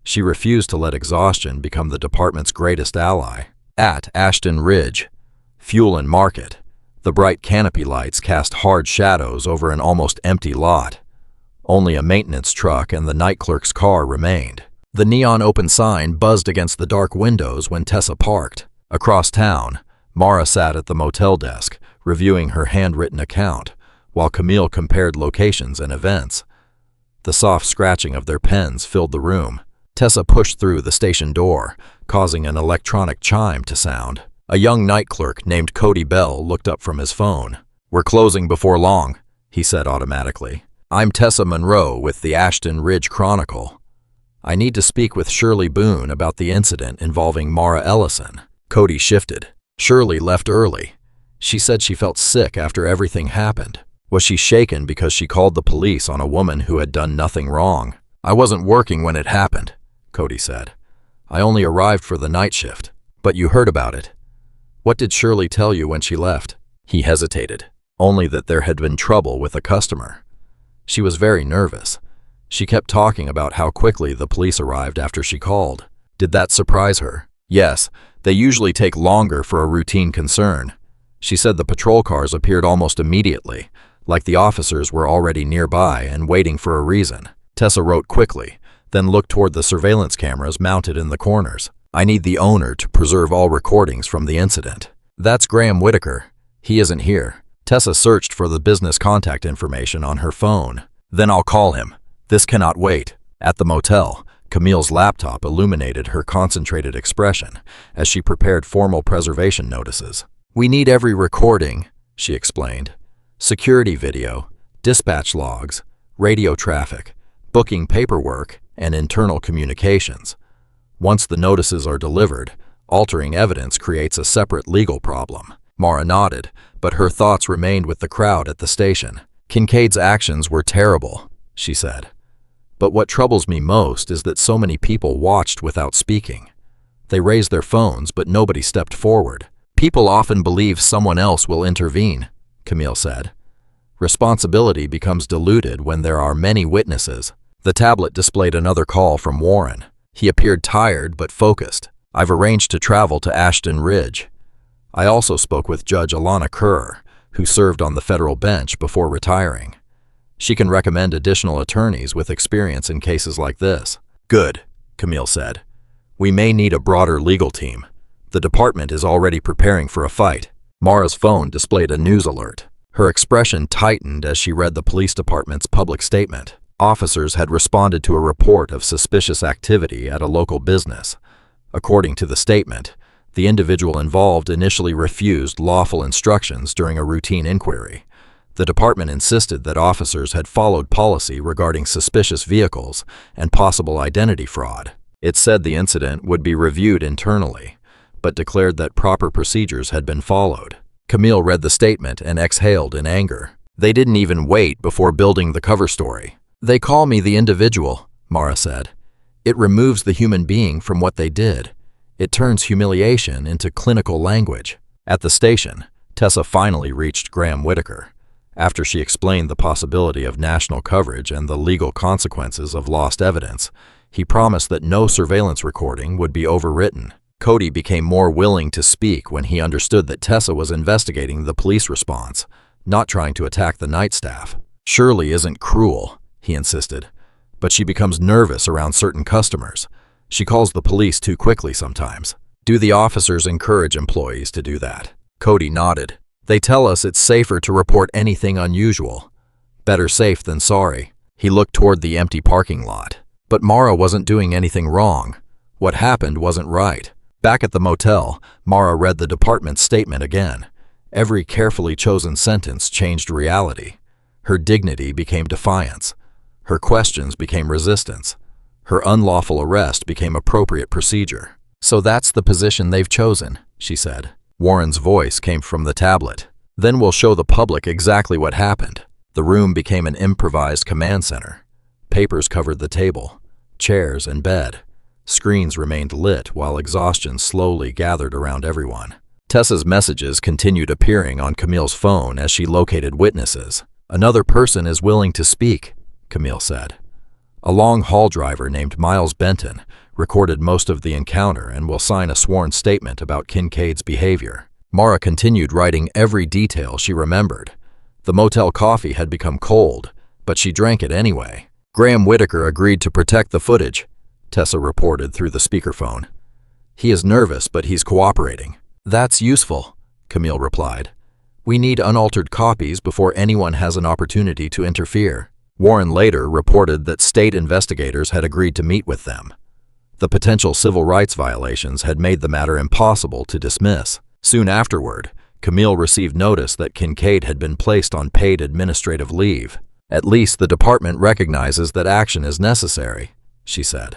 She refused to let exhaustion become the department's greatest ally. At Ashton Ridge, Fuel and Market, the bright canopy lights cast hard shadows over an almost empty lot. Only a maintenance truck and the night clerk's car remained. The neon open sign buzzed against the dark windows when Tessa parked. Across town, Mara sat at the motel desk, reviewing her handwritten account, while Camille compared locations and events. The soft scratching of their pens filled the room. Tessa pushed through the station door, causing an electronic chime to sound. A young night clerk named Cody Bell looked up from his phone. We're closing before long, he said automatically. I'm Tessa Monroe with the Ashton Ridge Chronicle. I need to speak with Shirley Boone about the incident involving Mara Ellison. Cody shifted. Shirley left early. She said she felt sick after everything happened. Was she shaken because she called the police on a woman who had done nothing wrong? I wasn't working when it happened, Cody said. I only arrived for the night shift. But you heard about it. What did Shirley tell you when she left? He hesitated. Only that there had been trouble with a customer. She was very nervous. She kept talking about how quickly the police arrived after she called. Did that surprise her? Yes, they usually take longer for a routine concern. She said the patrol cars appeared almost immediately, like the officers were already nearby and waiting for a reason. Tessa wrote quickly, then looked toward the surveillance cameras mounted in the corners. I need the owner to preserve all recordings from the incident. That's Graham Whitaker. He isn't here. Tessa searched for the business contact information on her phone. Then I'll call him. This cannot wait. At the motel, Camille's laptop illuminated her concentrated expression as she prepared formal preservation notices. We need every recording, she explained. Security video, dispatch logs, radio traffic, booking paperwork, and internal communications. Once the notices are delivered, altering evidence creates a separate legal problem. Mara nodded, but her thoughts remained with the crowd at the station. Kincaid's actions were terrible, she said. But what troubles me most is that so many people watched without speaking. They raised their phones, but nobody stepped forward. People often believe someone else will intervene, Camille said. Responsibility becomes diluted when there are many witnesses. The tablet displayed another call from Warren. He appeared tired but focused. I've arranged to travel to Ashton Ridge. I also spoke with Judge Alana Kerr, who served on the federal bench before retiring. She can recommend additional attorneys with experience in cases like this. Good, Camille said. We may need a broader legal team. The department is already preparing for a fight. Mara's phone displayed a news alert. Her expression tightened as she read the police department's public statement. Officers had responded to a report of suspicious activity at a local business. According to the statement, the individual involved initially refused lawful instructions during a routine inquiry. The department insisted that officers had followed policy regarding suspicious vehicles and possible identity fraud. It said the incident would be reviewed internally, but declared that proper procedures had been followed. Camille read the statement and exhaled in anger. They didn't even wait before building the cover story. They call me the individual, Mara said. It removes the human being from what they did. It turns humiliation into clinical language. At the station, Tessa finally reached Graham Whitaker. After she explained the possibility of national coverage and the legal consequences of lost evidence, he promised that no surveillance recording would be overwritten. Cody became more willing to speak when he understood that Tessa was investigating the police response, not trying to attack the night staff. Shirley isn't cruel, he insisted, but she becomes nervous around certain customers. She calls the police too quickly sometimes. Do the officers encourage employees to do that? Cody nodded. They tell us it's safer to report anything unusual. Better safe than sorry. He looked toward the empty parking lot. But Mara wasn't doing anything wrong. What happened wasn't right. Back at the motel, Mara read the department's statement again. Every carefully chosen sentence changed reality. Her dignity became defiance. Her questions became resistance. Her unlawful arrest became appropriate procedure. So that's the position they've chosen, she said. Warren's voice came from the tablet. Then we'll show the public exactly what happened. The room became an improvised command center. Papers covered the table, chairs and bed. Screens remained lit while exhaustion slowly gathered around everyone. Tessa's messages continued appearing on Camille's phone as she located witnesses. Another person is willing to speak, Camille said. A long-haul driver named Miles Benton recorded most of the encounter and will sign a sworn statement about Kincaid's behavior. Mara continued writing every detail she remembered. The motel coffee had become cold, but she drank it anyway. Graham Whitaker agreed to protect the footage, Tessa reported through the speakerphone. He is nervous, but he's cooperating. That's useful, Camille replied. We need unaltered copies before anyone has an opportunity to interfere. Warren later reported that state investigators had agreed to meet with them. The potential civil rights violations had made the matter impossible to dismiss. Soon afterward, Camille received notice that Kincaid had been placed on paid administrative leave. At least the department recognizes that action is necessary, she said.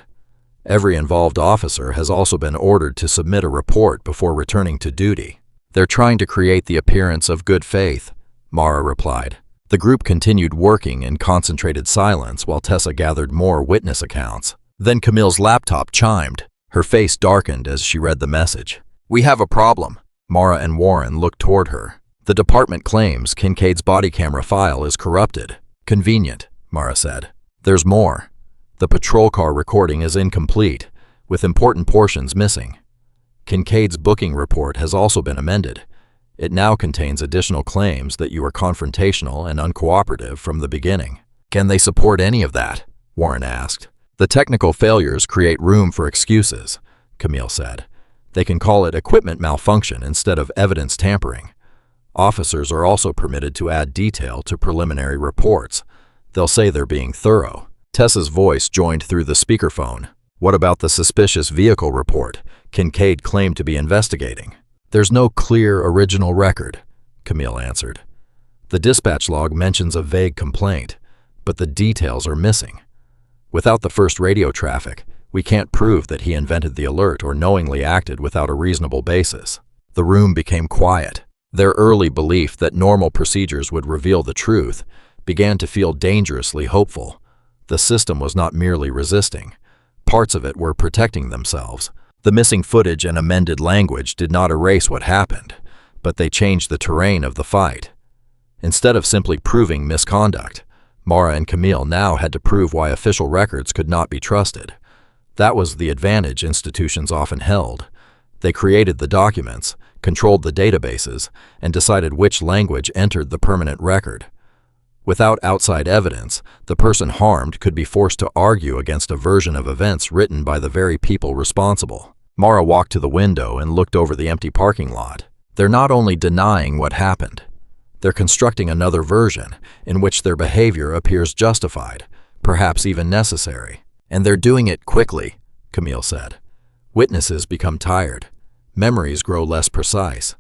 Every involved officer has also been ordered to submit a report before returning to duty. They're trying to create the appearance of good faith, Mara replied. The group continued working in concentrated silence while Tessa gathered more witness accounts. Then Camille's laptop chimed. Her face darkened as she read the message. We have a problem. Mara and Warren looked toward her. The department claims Kincaid's body camera file is corrupted. Convenient, Mara said. There's more. The patrol car recording is incomplete, with important portions missing. Kincaid's booking report has also been amended. It now contains additional claims that you were confrontational and uncooperative from the beginning. Can they support any of that? Warren asked. The technical failures create room for excuses, Camille said. They can call it equipment malfunction instead of evidence tampering. Officers are also permitted to add detail to preliminary reports. They'll say they're being thorough. Tessa's voice joined through the speakerphone. What about the suspicious vehicle report Kincaid claimed to be investigating? There's no clear original record, Camille answered. The dispatch log mentions a vague complaint, but the details are missing. Without the first radio traffic, we can't prove that he invented the alert or knowingly acted without a reasonable basis. The room became quiet. Their early belief that normal procedures would reveal the truth began to feel dangerously hopeful. The system was not merely resisting. Parts of it were protecting themselves. The missing footage and amended language did not erase what happened, but they changed the terrain of the fight. Instead of simply proving misconduct, Mara and Camille now had to prove why official records could not be trusted. That was the advantage institutions often held. They created the documents, controlled the databases, and decided which language entered the permanent record. Without outside evidence, the person harmed could be forced to argue against a version of events written by the very people responsible. Mara walked to the window and looked over the empty parking lot. They're not only denying what happened, they're constructing another version in which their behavior appears justified, perhaps even necessary. And they're doing it quickly, Camille said. Witnesses become tired. Memories grow less precise.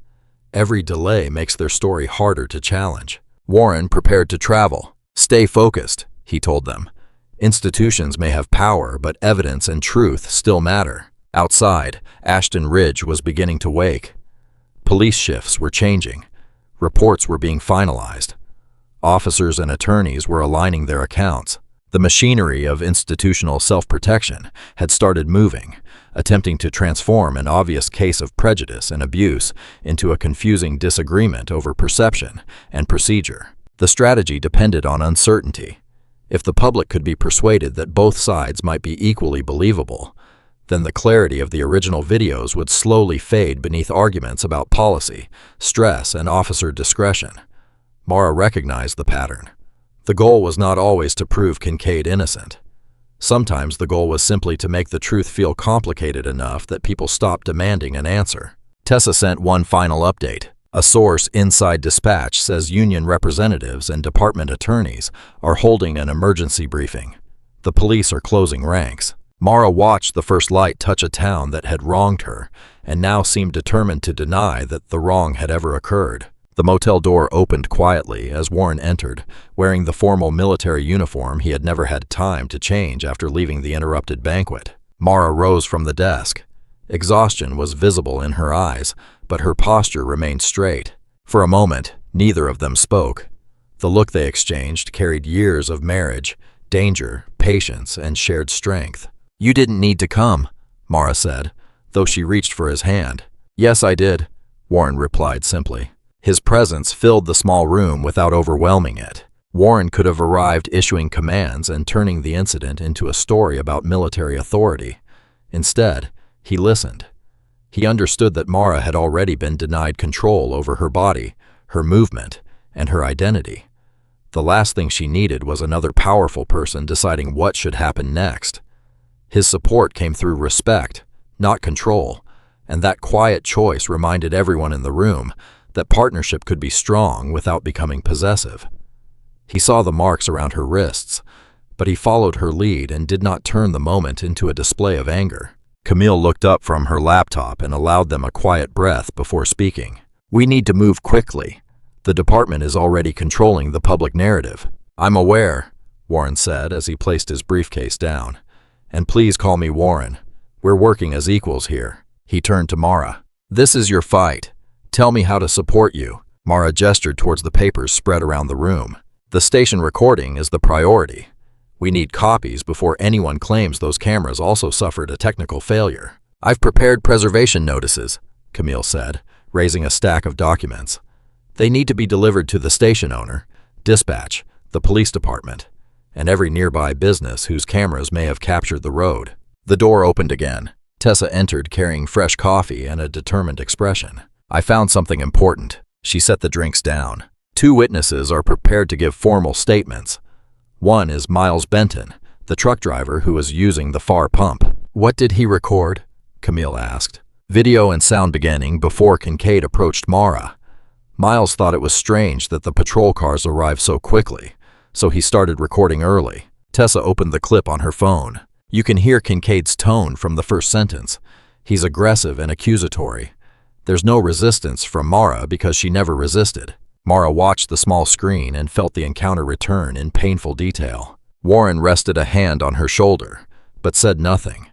Every delay makes their story harder to challenge. Warren prepared to travel. Stay focused, he told them. Institutions may have power, but evidence and truth still matter. Outside, Ashton Ridge was beginning to wake. Police shifts were changing. Reports were being finalized. Officers and attorneys were aligning their accounts. The machinery of institutional self-protection had started moving, attempting to transform an obvious case of prejudice and abuse into a confusing disagreement over perception and procedure. The strategy depended on uncertainty. If the public could be persuaded that both sides might be equally believable, then the clarity of the original videos would slowly fade beneath arguments about policy, stress, and officer discretion. Mara recognized the pattern. The goal was not always to prove Kincaid innocent. Sometimes the goal was simply to make the truth feel complicated enough that people stopped demanding an answer. Tessa sent one final update. A source inside Dispatch says union representatives and department attorneys are holding an emergency briefing. The police are closing ranks. Mara watched the first light touch a town that had wronged her and now seemed determined to deny that the wrong had ever occurred. The motel door opened quietly as Warren entered, wearing the formal military uniform he had never had time to change after leaving the interrupted banquet. Mara rose from the desk. Exhaustion was visible in her eyes, but her posture remained straight. For a moment, neither of them spoke. The look they exchanged carried years of marriage, danger, patience, and shared strength. "You didn't need to come," Mara said, though she reached for his hand. "Yes, I did," Warren replied simply. His presence filled the small room without overwhelming it. Warren could have arrived issuing commands and turning the incident into a story about military authority. Instead, he listened. He understood that Mara had already been denied control over her body, her movement, and her identity. The last thing she needed was another powerful person deciding what should happen next. His support came through respect, not control, and that quiet choice reminded everyone in the room that partnership could be strong without becoming possessive. He saw the marks around her wrists, but he followed her lead and did not turn the moment into a display of anger. Camille looked up from her laptop and allowed them a quiet breath before speaking. "We need to move quickly. The department is already controlling the public narrative." "I'm aware," Warren said as he placed his briefcase down. "And please call me Warren. We're working as equals here." He turned to Mara. "This is your fight. Tell me how to support you." Mara gestured towards the papers spread around the room. "The station recording is the priority. We need copies before anyone claims those cameras also suffered a technical failure." "I've prepared preservation notices," Camille said, raising a stack of documents. "They need to be delivered to the station owner, dispatch, the police department, and every nearby business whose cameras may have captured the road." The door opened again. Tessa entered carrying fresh coffee and a determined expression. "I found something important." She set the drinks down. "Two witnesses are prepared to give formal statements. One is Miles Benton, the truck driver who was using the far pump." "What did he record?" Camille asked. "Video and sound beginning before Kincaid approached Mara. Miles thought it was strange that the patrol cars arrived so quickly, so he started recording early." Tessa opened the clip on her phone. You can hear Kincaid's tone from the first sentence. He's aggressive and accusatory. There's no resistance from Mara because she never resisted. Mara watched the small screen and felt the encounter return in painful detail. Warren rested a hand on her shoulder, but said nothing.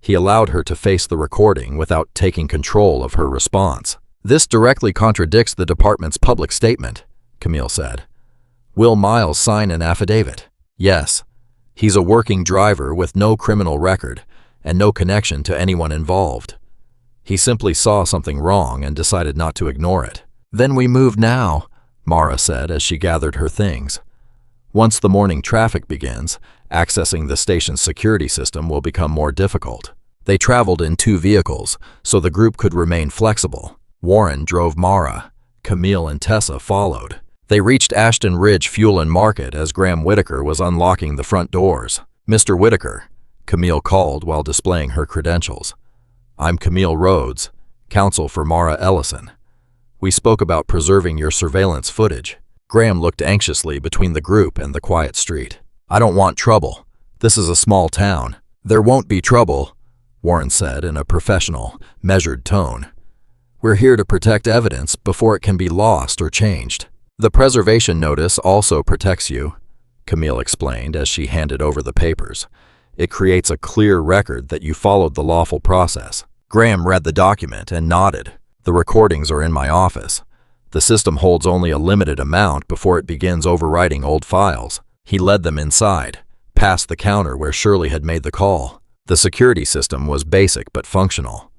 He allowed her to face the recording without taking control of her response. "This directly contradicts the department's public statement," Camille said. "Will Miles sign an affidavit?" "Yes. He's a working driver with no criminal record and no connection to anyone involved. He simply saw something wrong and decided not to ignore it." "Then we move now," Mara said as she gathered her things. Once the morning traffic begins, accessing the station's security system will become more difficult. They traveled in 2 vehicles, so the group could remain flexible. Warren drove Mara. Camille and Tessa followed. They reached Ashton Ridge Fuel and Market as Graham Whitaker was unlocking the front doors. "Mr. Whitaker," Camille called while displaying her credentials. "I'm Camille Rhodes, counsel for Mara Ellison. We spoke about preserving your surveillance footage." Graham looked anxiously between the group and the quiet street. "I don't want trouble. This is a small town." "There won't be trouble," Warren said in a professional, measured tone. "We're here to protect evidence before it can be lost or changed." "The preservation notice also protects you," Camille explained as she handed over the papers. "It creates a clear record that you followed the lawful process." Graham read the document and nodded. "The recordings are in my office. The system holds only a limited amount before it begins overwriting old files." He led them inside, past the counter where Shirley had made the call. The security system was basic but functional.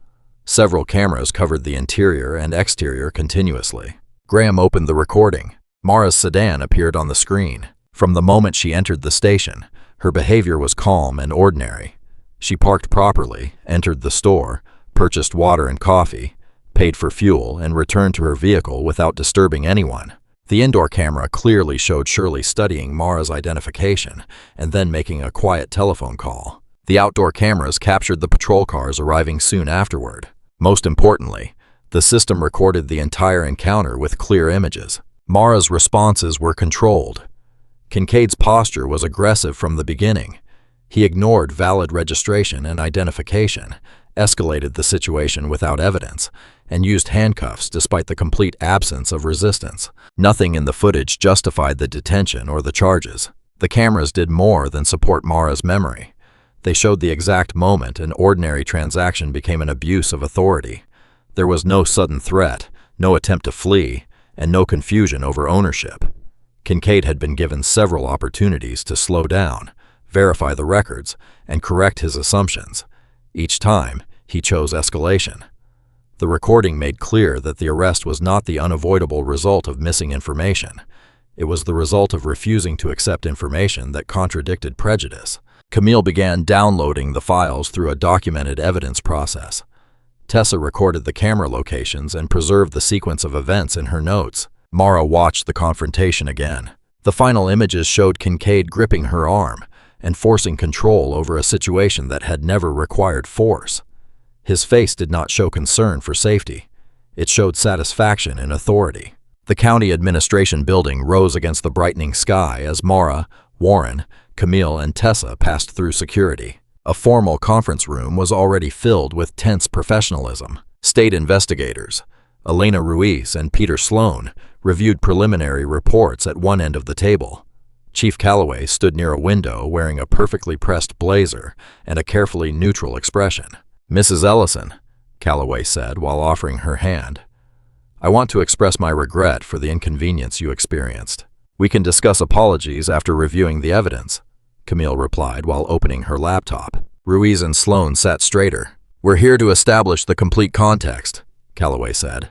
Several cameras covered the interior and exterior continuously. Graham opened the recording. Mara's sedan appeared on the screen. From the moment she entered the station, her behavior was calm and ordinary. She parked properly, entered the store, purchased water and coffee, paid for fuel, and returned to her vehicle without disturbing anyone. The indoor camera clearly showed Shirley studying Mara's identification and then making a quiet telephone call. The outdoor cameras captured the patrol cars arriving soon afterward. Most importantly, the system recorded the entire encounter with clear images. Mara's responses were controlled. Kincaid's posture was aggressive from the beginning. He ignored valid registration and identification, escalated the situation without evidence, and used handcuffs despite the complete absence of resistance. Nothing in the footage justified the detention or the charges. The cameras did more than support Mara's memory. They showed the exact moment an ordinary transaction became an abuse of authority. There was no sudden threat, no attempt to flee, and no confusion over ownership. Kincaid had been given several opportunities to slow down, verify the records, and correct his assumptions. Each time, he chose escalation. The recording made clear that the arrest was not the unavoidable result of missing information. It was the result of refusing to accept information that contradicted prejudice. Camille began downloading the files through a documented evidence process. Tessa recorded the camera locations and preserved the sequence of events in her notes. Mara watched the confrontation again. The final images showed Kincaid gripping her arm and forcing control over a situation that had never required force. His face did not show concern for safety. It showed satisfaction in authority. The county administration building rose against the brightening sky as Mara, Warren, Camille, and Tessa passed through security. A formal conference room was already filled with tense professionalism. State investigators, Elena Ruiz and Peter Sloan, reviewed preliminary reports at one end of the table. Chief Calloway stood near a window wearing a perfectly pressed blazer and a carefully neutral expression. "Mrs. Ellison," Calloway said while offering her hand, "I want to express my regret for the inconvenience you experienced. We can discuss apologies after reviewing the evidence," Camille replied while opening her laptop. Ruiz and Sloan sat straighter. "We're here to establish the complete context," Calloway said.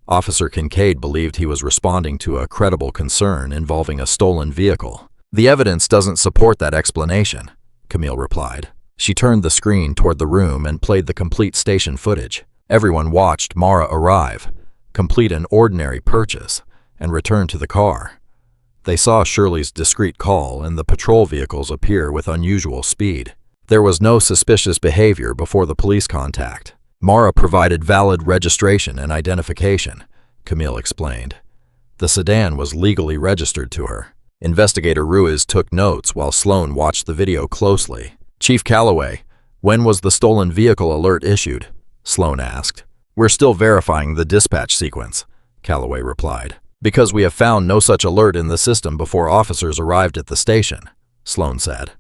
Officer Kincaid believed he was responding to a credible concern involving a stolen vehicle. "The evidence doesn't support that explanation," Camille replied. She turned the screen toward the room and played the complete station footage. Everyone watched Mara arrive, complete an ordinary purchase, and return to the car. They saw Shirley's discreet call and the patrol vehicles appear with unusual speed. There was no suspicious behavior before the police contact. Mara provided valid registration and identification, Camille explained. The sedan was legally registered to her. Investigator Ruiz took notes while Sloan watched the video closely. "Chief Calloway, when was the stolen vehicle alert issued?" Sloan asked. "We're still verifying the dispatch sequence," Calloway replied. "Because we have found no such alert in the system before officers arrived at the station," Sloan said.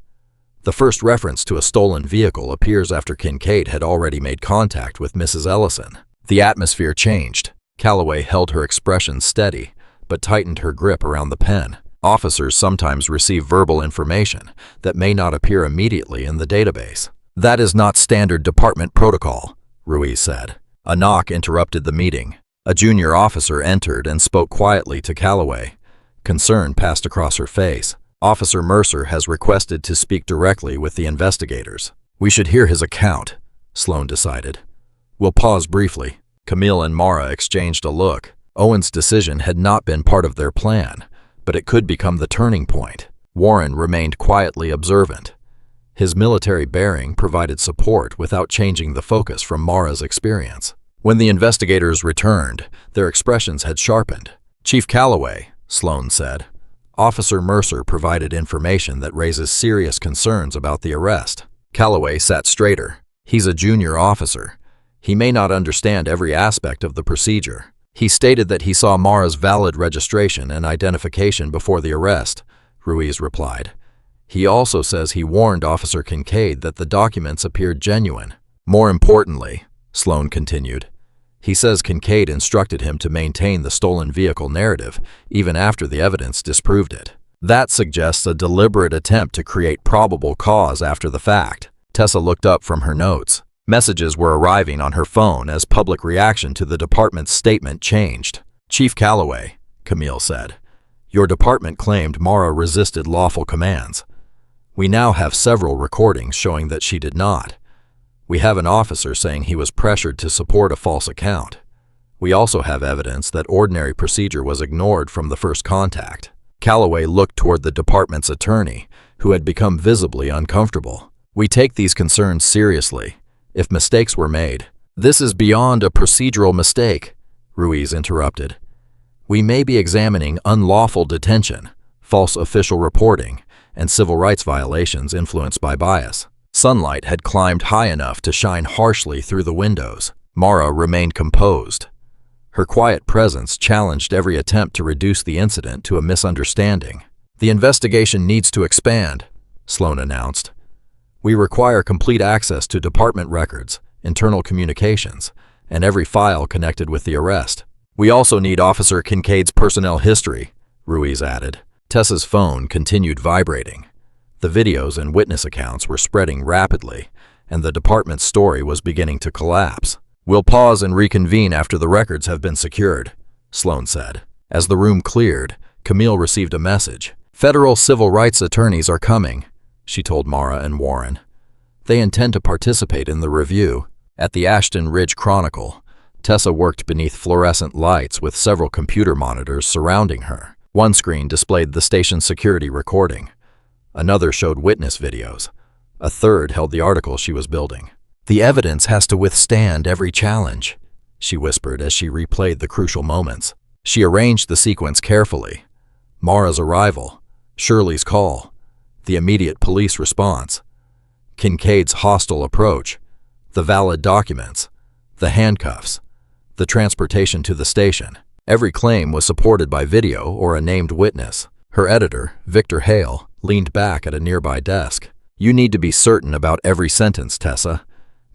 The first reference to a stolen vehicle appears after Kincaid had already made contact with Mrs. Ellison. The atmosphere changed. Calloway held her expression steady, but tightened her grip around the pen. Officers sometimes receive verbal information that may not appear immediately in the database. "That is not standard department protocol," Ruiz said. A knock interrupted the meeting. A junior officer entered and spoke quietly to Calloway. Concern passed across her face. Officer Mercer has requested to speak directly with the investigators. We should hear his account, Sloan decided. We'll pause briefly. Camille and Mara exchanged a look. Owen's decision had not been part of their plan, but it could become the turning point. Warren remained quietly observant. His military bearing provided support without changing the focus from Mara's experience. When the investigators returned, their expressions had sharpened. Chief Calloway, Sloan said, Officer Mercer provided information that raises serious concerns about the arrest. Calloway sat straighter. He's a junior officer. He may not understand every aspect of the procedure. He stated that he saw Mara's valid registration and identification before the arrest, Ruiz replied. He also says he warned Officer Kincaid that the documents appeared genuine. More importantly, Sloan continued, he says Kincaid instructed him to maintain the stolen vehicle narrative even after the evidence disproved it. That suggests a deliberate attempt to create probable cause after the fact. Tessa looked up from her notes. Messages were arriving on her phone as public reaction to the department's statement changed. Chief Calloway, Camille said, your department claimed Mara resisted lawful commands. We now have several recordings showing that she did not. We have an officer saying he was pressured to support a false account. We also have evidence that ordinary procedure was ignored from the first contact. Calloway looked toward the department's attorney, who had become visibly uncomfortable. We take these concerns seriously. If mistakes were made, this is beyond a procedural mistake, Ruiz interrupted. We may be examining unlawful detention, false official reporting, and civil rights violations influenced by bias. Sunlight had climbed high enough to shine harshly through the windows. Mara remained composed. Her quiet presence challenged every attempt to reduce the incident to a misunderstanding. The investigation needs to expand, Sloan announced. We require complete access to department records, internal communications, and every file connected with the arrest. We also need Officer Kincaid's personnel history, Ruiz added. Tessa's phone continued vibrating. The videos and witness accounts were spreading rapidly, and the department's story was beginning to collapse. We'll pause and reconvene after the records have been secured, Sloan said. As the room cleared, Camille received a message. Federal civil rights attorneys are coming, she told Mara and Warren. They intend to participate in the review. At the Ashton Ridge Chronicle, Tessa worked beneath fluorescent lights with several computer monitors surrounding her. One screen displayed the station's security recording. Another showed witness videos. A third held the article she was building. The evidence has to withstand every challenge, she whispered as she replayed the crucial moments. She arranged the sequence carefully. Mara's arrival, Shirley's call, the immediate police response, Kincaid's hostile approach, the valid documents, the handcuffs, the transportation to the station. Every claim was supported by video or a named witness. Her editor, Victor Hale, leaned back at a nearby desk. You need to be certain about every sentence, Tessa.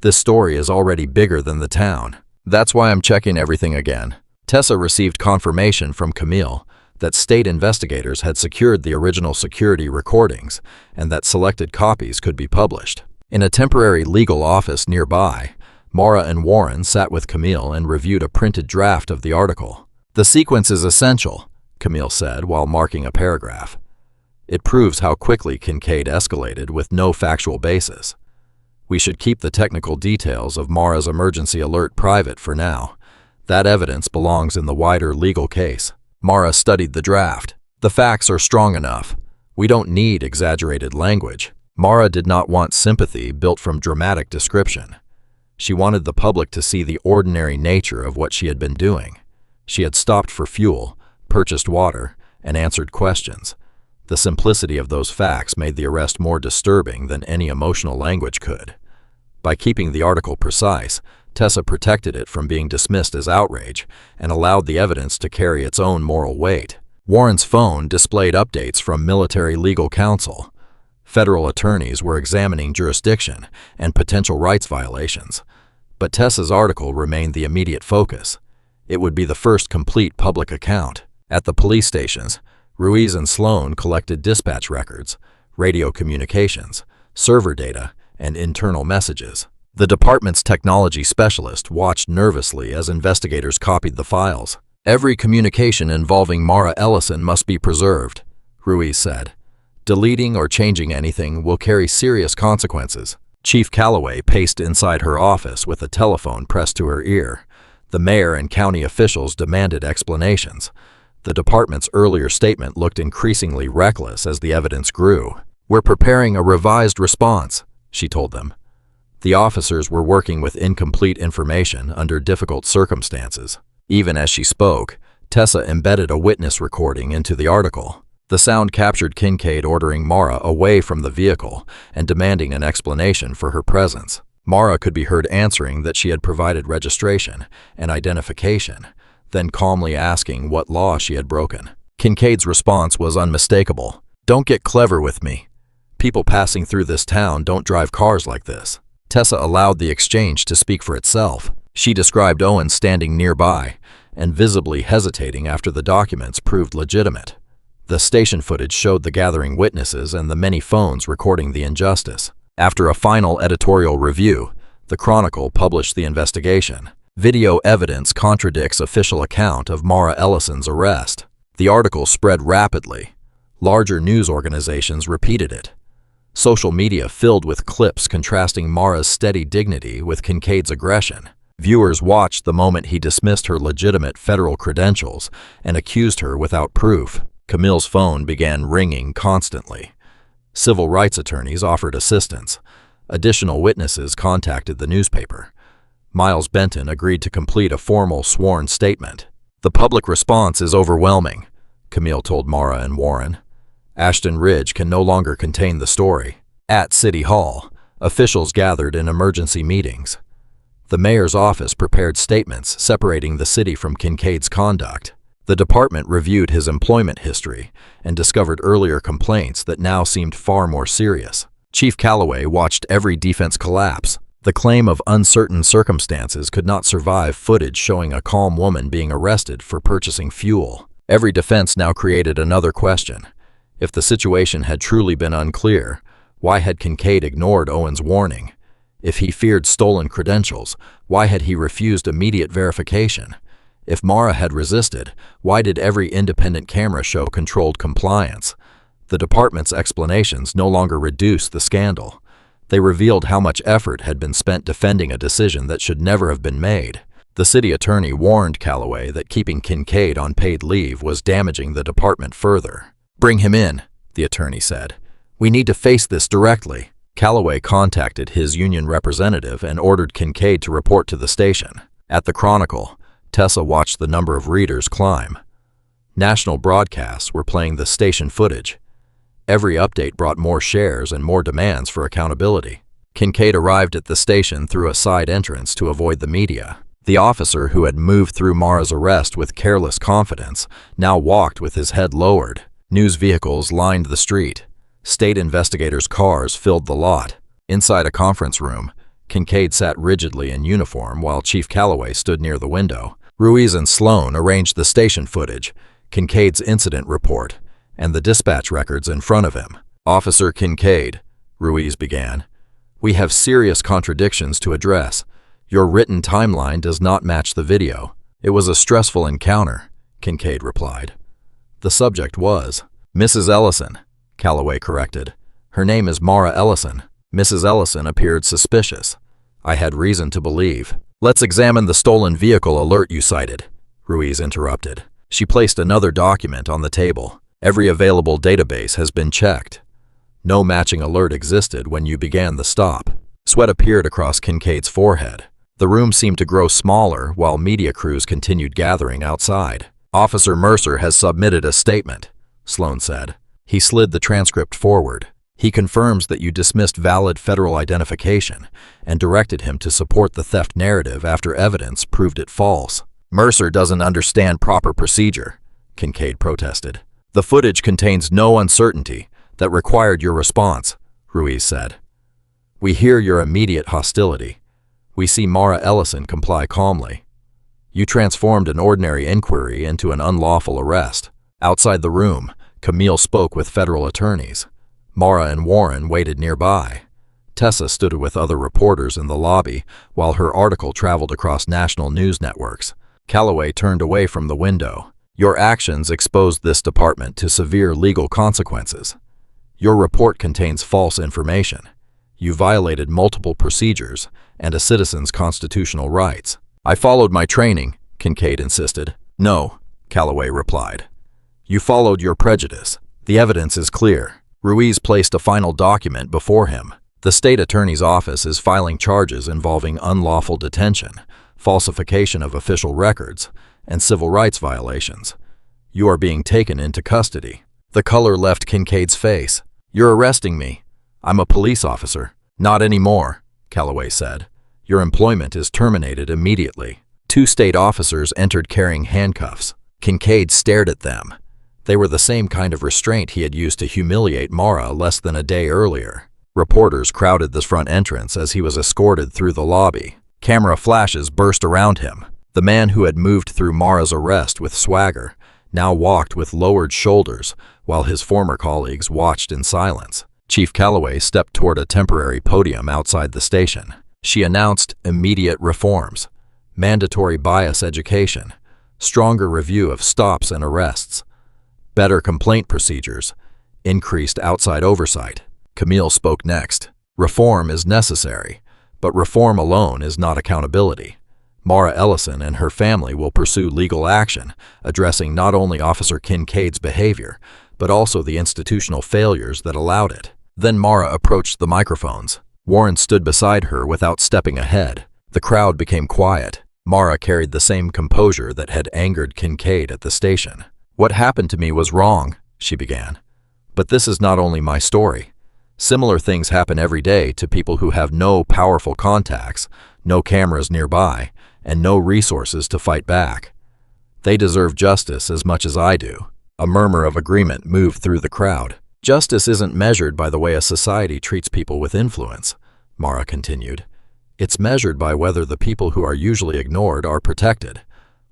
This story is already bigger than the town. That's why I'm checking everything again. Tessa received confirmation from Camille that state investigators had secured the original security recordings and that selected copies could be published. In a temporary legal office nearby, Mara and Warren sat with Camille and reviewed a printed draft of the article. The sequence is essential, Camille said while marking a paragraph. It proves how quickly Kincaid escalated with no factual basis. We should keep the technical details of Mara's emergency alert private for now. That evidence belongs in the wider legal case. Mara studied the draft. The facts are strong enough. We don't need exaggerated language. Mara did not want sympathy built from dramatic description. She wanted the public to see the ordinary nature of what she had been doing. She had stopped for fuel, purchased water, and answered questions. The simplicity of those facts made the arrest more disturbing than any emotional language could. By keeping the article precise, Tessa protected it from being dismissed as outrage and allowed the evidence to carry its own moral weight. Warren's phone displayed updates from military legal counsel. Federal attorneys were examining jurisdiction and potential rights violations, but Tessa's article remained the immediate focus. It would be the first complete public account. At the police stations, Ruiz and Sloan collected dispatch records, radio communications, server data, and internal messages. The department's technology specialist watched nervously as investigators copied the files. Every communication involving Mara Ellison must be preserved, Ruiz said. Deleting or changing anything will carry serious consequences. Chief Calloway paced inside her office with a telephone pressed to her ear. The mayor and county officials demanded explanations. The department's earlier statement looked increasingly reckless as the evidence grew. "We're preparing a revised response," she told them. The officers were working with incomplete information under difficult circumstances. Even as she spoke, Tessa embedded a witness recording into the article. The sound captured Kincaid ordering Mara away from the vehicle and demanding an explanation for her presence. Mara could be heard answering that she had provided registration and identification, then calmly asking what law she had broken. Kincaid's response was unmistakable. "Don't get clever with me. People passing through this town don't drive cars like this." Tessa allowed the exchange to speak for itself. She described Owen standing nearby and visibly hesitating after the documents proved legitimate. The station footage showed the gathering witnesses and the many phones recording the injustice. After a final editorial review, the Chronicle published the investigation. Video evidence contradicts official account of Mara Ellison's arrest. The article spread rapidly. Larger news organizations repeated it. Social media filled with clips contrasting Mara's steady dignity with Kincaid's aggression. Viewers watched the moment he dismissed her legitimate federal credentials and accused her without proof. Camille's phone began ringing constantly. Civil rights attorneys offered assistance. Additional witnesses contacted the newspaper. Miles Benton agreed to complete a formal sworn statement. "The public response is overwhelming," Camille told Mara and Warren. Ashton Ridge can no longer contain the story. At City Hall, officials gathered in emergency meetings. The mayor's office prepared statements separating the city from Kincaid's conduct. The department reviewed his employment history and discovered earlier complaints that now seemed far more serious. Chief Calloway watched every defense collapse. The claim of uncertain circumstances could not survive footage showing a calm woman being arrested for purchasing fuel. Every defense now created another question. If the situation had truly been unclear, why had Kincaid ignored Owen's warning? If he feared stolen credentials, why had he refused immediate verification? If Mara had resisted, why did every independent camera show controlled compliance? The department's explanations no longer reduced the scandal. They revealed how much effort had been spent defending a decision that should never have been made. The city attorney warned Calloway that keeping Kincaid on paid leave was damaging the department further. "Bring him in," the attorney said. "We need to face this directly." Calloway contacted his union representative and ordered Kincaid to report to the station. At the Chronicle, Tessa watched the number of readers climb. National broadcasts were playing the station footage. Every update brought more shares and more demands for accountability. Kincaid arrived at the station through a side entrance to avoid the media. The officer who had moved through Mara's arrest with careless confidence now walked with his head lowered. News vehicles lined the street. State investigators' cars filled the lot. Inside a conference room, Kincaid sat rigidly in uniform while Chief Calloway stood near the window. Ruiz and Sloan arranged the station footage, Kincaid's incident report, and the dispatch records in front of him. "Officer Kincaid," Ruiz began, "we have serious contradictions to address. Your written timeline does not match the video." "It was a stressful encounter," Kincaid replied. "The subject was Mrs. Ellison," Calloway corrected. "Her name is Mara Ellison. Mrs. Ellison appeared suspicious. I had reason to believe." "Let's examine the stolen vehicle alert you cited," Ruiz interrupted. She placed another document on the table. "Every available database has been checked. No matching alert existed when you began the stop." Sweat appeared across Kincaid's forehead. The room seemed to grow smaller while media crews continued gathering outside. "Officer Mercer has submitted a statement," Sloan said. He slid the transcript forward. "He confirms that you dismissed valid federal identification and directed him to support the theft narrative after evidence proved it false." "Mercer doesn't understand proper procedure," Kincaid protested. "The footage contains no uncertainty that required your response," Ruiz said. "We hear your immediate hostility. We see Mara Ellison comply calmly. You transformed an ordinary inquiry into an unlawful arrest." Outside the room, Camille spoke with federal attorneys. Mara and Warren waited nearby. Tessa stood with other reporters in the lobby while her article traveled across national news networks. Calloway turned away from the window. Your actions exposed this department to severe legal consequences. Your report contains false information. You violated multiple procedures and a citizen's constitutional rights. I followed my training, Kincaid insisted. No, Calloway replied. You followed your prejudice. The evidence is clear. Ruiz placed a final document before him. The state attorney's office is filing charges involving unlawful detention, falsification of official records, and civil rights violations. You are being taken into custody. The color left Kincaid's face. You're arresting me. I'm a police officer. Not anymore, Calloway said. Your employment is terminated immediately. 2 state officers entered carrying handcuffs. Kincaid stared at them. They were the same kind of restraint he had used to humiliate Mara less than a day earlier. Reporters crowded the front entrance as he was escorted through the lobby. Camera flashes burst around him. The man who had moved through Mara's arrest with swagger now walked with lowered shoulders while his former colleagues watched in silence. Chief Calloway stepped toward a temporary podium outside the station. She announced immediate reforms, mandatory bias education, stronger review of stops and arrests, better complaint procedures, increased outside oversight. Camille spoke next. Reform is necessary, but reform alone is not accountability. Mara Ellison and her family will pursue legal action, addressing not only Officer Kincaid's behavior, but also the institutional failures that allowed it. Then Mara approached the microphones. Warren stood beside her without stepping ahead. The crowd became quiet. Mara carried the same composure that had angered Kincaid at the station. What happened to me was wrong, she began. But this is not only my story. Similar things happen every day to people who have no powerful contacts, no cameras nearby, and no resources to fight back. They deserve justice as much as I do. A murmur of agreement moved through the crowd. Justice isn't measured by the way a society treats people with influence, Mara continued. It's measured by whether the people who are usually ignored are protected.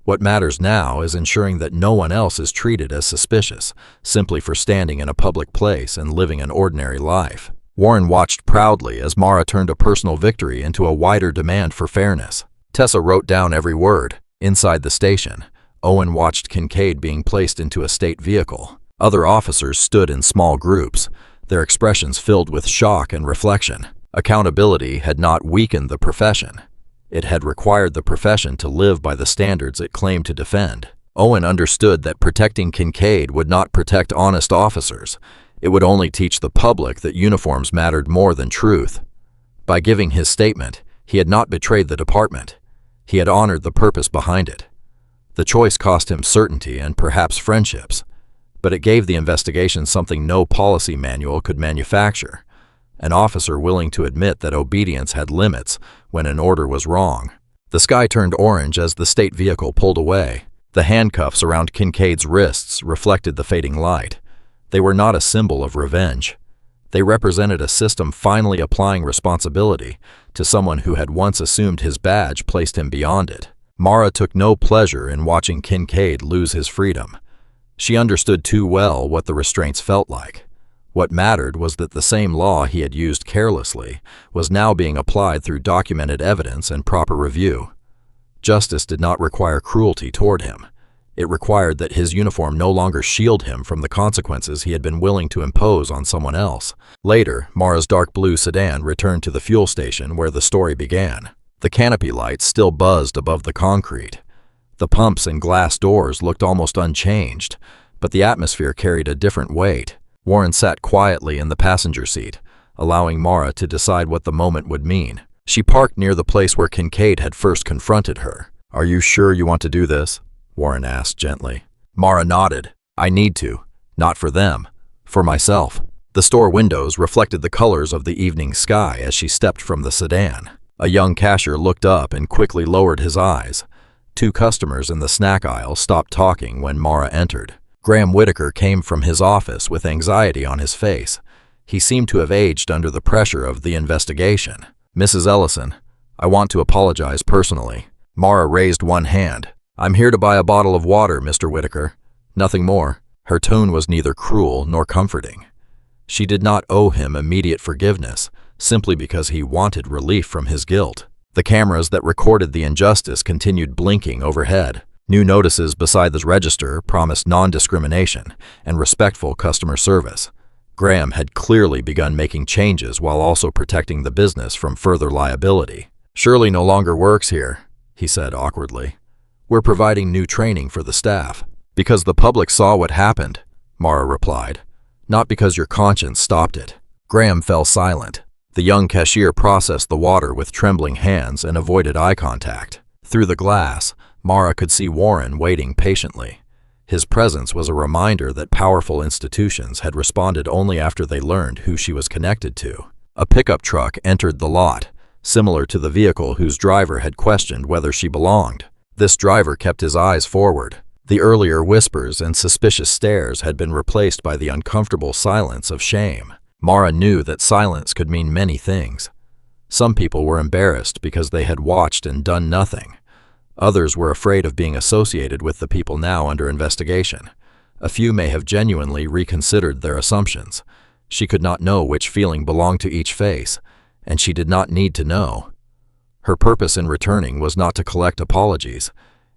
What matters now is ensuring that no one else is treated as suspicious, simply for standing in a public place and living an ordinary life. Warren watched proudly as Mara turned a personal victory into a wider demand for fairness. Tessa wrote down every word. Inside the station, Owen watched Kincaid being placed into a state vehicle. Other officers stood in small groups, their expressions filled with shock and reflection. Accountability had not weakened the profession. It had required the profession to live by the standards it claimed to defend. Owen understood that protecting Kincaid would not protect honest officers. It would only teach the public that uniforms mattered more than truth. By giving his statement, he had not betrayed the department. He had honored the purpose behind it. The choice cost him certainty and perhaps friendships, but it gave the investigation something no policy manual could manufacture. An officer willing to admit that obedience had limits when an order was wrong. The sky turned orange as the state vehicle pulled away. The handcuffs around Kincaid's wrists reflected the fading light. They were not a symbol of revenge. They represented a system finally applying responsibility to someone who had once assumed his badge placed him beyond it. Mara took no pleasure in watching Kincaid lose his freedom. She understood too well what the restraints felt like. What mattered was that the same law he had used carelessly was now being applied through documented evidence and proper review. Justice did not require cruelty toward him. It required that his uniform no longer shield him from the consequences he had been willing to impose on someone else. Later, Mara's dark blue sedan returned to the fuel station where the story began. The canopy lights still buzzed above the concrete. The pumps and glass doors looked almost unchanged, but the atmosphere carried a different weight. Warren sat quietly in the passenger seat, allowing Mara to decide what the moment would mean. She parked near the place where Kincaid had first confronted her. "Are you sure you want to do this?" Warren asked gently. Mara nodded. "I need to. Not for them. For myself." The store windows reflected the colors of the evening sky as she stepped from the sedan. A young cashier looked up and quickly lowered his eyes. 2 customers in the snack aisle stopped talking when Mara entered. Graham Whitaker came from his office with anxiety on his face. He seemed to have aged under the pressure of the investigation. "Mrs. Ellison, I want to apologize personally." Mara raised one hand. "I'm here to buy a bottle of water, Mr. Whitaker. Nothing more." Her tone was neither cruel nor comforting. She did not owe him immediate forgiveness, simply because he wanted relief from his guilt. The cameras that recorded the injustice continued blinking overhead. New notices beside the register promised non-discrimination and respectful customer service. Graham had clearly begun making changes while also protecting the business from further liability. "Shirley no longer works here," he said awkwardly. "We're providing new training for the staff." "Because the public saw what happened," Mara replied. "Not because your conscience stopped it." Graham fell silent. The young cashier processed the water with trembling hands and avoided eye contact. Through the glass, Mara could see Warren waiting patiently. His presence was a reminder that powerful institutions had responded only after they learned who she was connected to. A pickup truck entered the lot, similar to the vehicle whose driver had questioned whether she belonged. This driver kept his eyes forward. The earlier whispers and suspicious stares had been replaced by the uncomfortable silence of shame. Mara knew that silence could mean many things. Some people were embarrassed because they had watched and done nothing. Others were afraid of being associated with the people now under investigation. A few may have genuinely reconsidered their assumptions. She could not know which feeling belonged to each face, and she did not need to know. Her purpose in returning was not to collect apologies.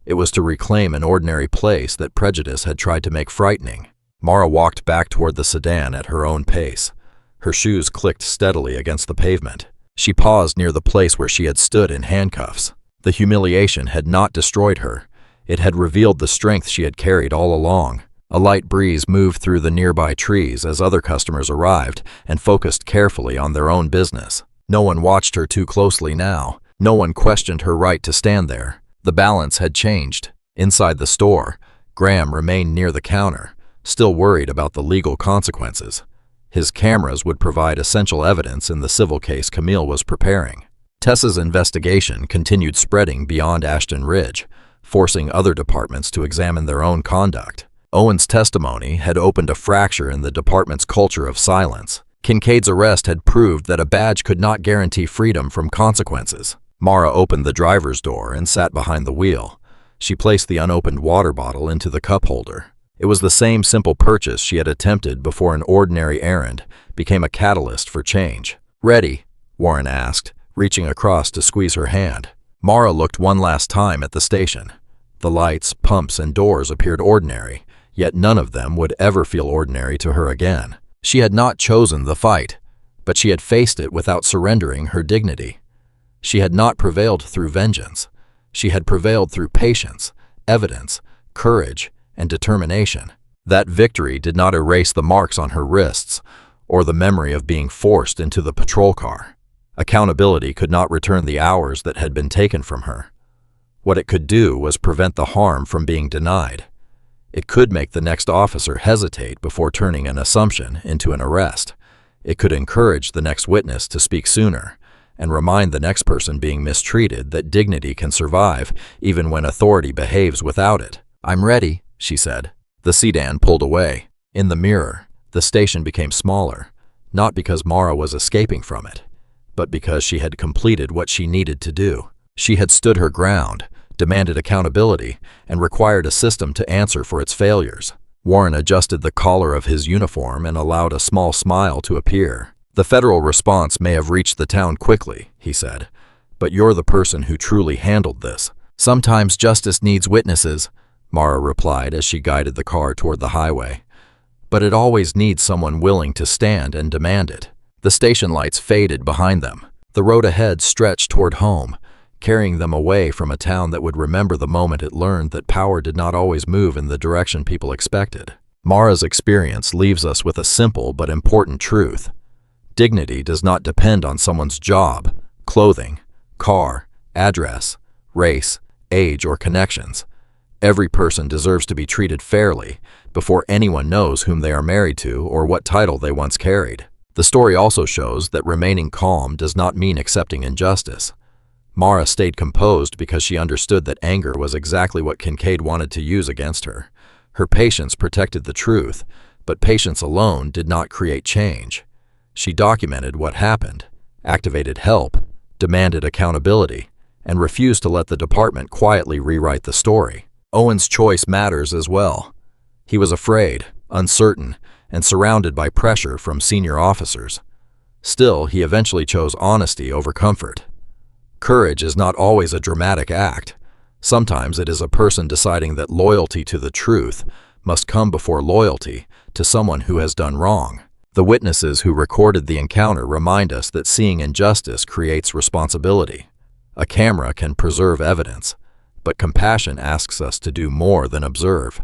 It was to reclaim an ordinary place that prejudice had tried to make frightening. Mara walked back toward the sedan at her own pace. Her shoes clicked steadily against the pavement. She paused near the place where she had stood in handcuffs. The humiliation had not destroyed her. It had revealed the strength she had carried all along. A light breeze moved through the nearby trees as other customers arrived and focused carefully on their own business. No one watched her too closely now. No one questioned her right to stand there. The balance had changed. Inside the store, Graham remained near the counter, still worried about the legal consequences. His cameras would provide essential evidence in the civil case Camille was preparing. Tessa's investigation continued spreading beyond Ashton Ridge, forcing other departments to examine their own conduct. Owen's testimony had opened a fracture in the department's culture of silence. Kincaid's arrest had proved that a badge could not guarantee freedom from consequences. Mara opened the driver's door and sat behind the wheel. She placed the unopened water bottle into the cup holder. It was the same simple purchase she had attempted before an ordinary errand became a catalyst for change. "Ready?" Warren asked, reaching across to squeeze her hand. Mara looked one last time at the station. The lights, pumps, and doors appeared ordinary, yet none of them would ever feel ordinary to her again. She had not chosen the fight, but she had faced it without surrendering her dignity. She had not prevailed through vengeance. She had prevailed through patience, evidence, courage, and determination. That victory did not erase the marks on her wrists or the memory of being forced into the patrol car. Accountability could not return the hours that had been taken from her. What it could do was prevent the harm from being denied. It could make the next officer hesitate before turning an assumption into an arrest. It could encourage the next witness to speak sooner and remind the next person being mistreated that dignity can survive even when authority behaves without it. "I'm ready," she said. The sedan pulled away. In the mirror, the station became smaller, not because Mara was escaping from it, but because she had completed what she needed to do. She had stood her ground, demanded accountability, and required a system to answer for its failures. Warren adjusted the collar of his uniform and allowed a small smile to appear. "The federal response may have reached the town quickly," he said, "but you're the person who truly handled this." "Sometimes justice needs witnesses," Mara replied as she guided the car toward the highway. "But it always needs someone willing to stand and demand it." The station lights faded behind them. The road ahead stretched toward home, carrying them away from a town that would remember the moment it learned that power did not always move in the direction people expected. Mara's experience leaves us with a simple but important truth. Dignity does not depend on someone's job, clothing, car, address, race, age, or connections. Every person deserves to be treated fairly before anyone knows whom they are married to or what title they once carried. The story also shows that remaining calm does not mean accepting injustice. Mara stayed composed because she understood that anger was exactly what Kincaid wanted to use against her. Her patience protected the truth, but patience alone did not create change. She documented what happened, activated help, demanded accountability, and refused to let the department quietly rewrite the story. Owen's choice matters as well. He was afraid, uncertain, and surrounded by pressure from senior officers. Still, he eventually chose honesty over comfort. Courage is not always a dramatic act. Sometimes it is a person deciding that loyalty to the truth must come before loyalty to someone who has done wrong. The witnesses who recorded the encounter remind us that seeing injustice creates responsibility. A camera can preserve evidence, but compassion asks us to do more than observe.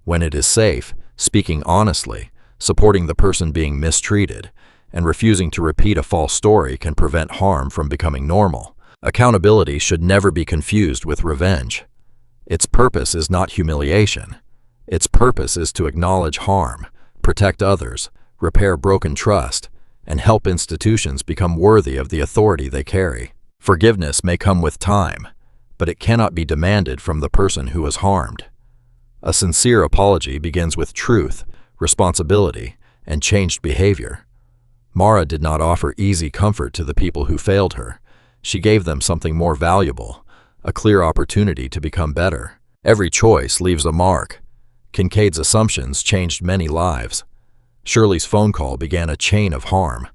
When it is safe, speaking honestly, supporting the person being mistreated, and refusing to repeat a false story can prevent harm from becoming normal. Accountability should never be confused with revenge. Its purpose is not humiliation. Its purpose is to acknowledge harm, protect others, repair broken trust, and help institutions become worthy of the authority they carry. Forgiveness may come with time, but it cannot be demanded from the person who was harmed. A sincere apology begins with truth, responsibility, and changed behavior. Mara did not offer easy comfort to the people who failed her. She gave them something more valuable, a clear opportunity to become better. Every choice leaves a mark. Kincaid's assumptions changed many lives. Shirley's phone call began a chain of harm.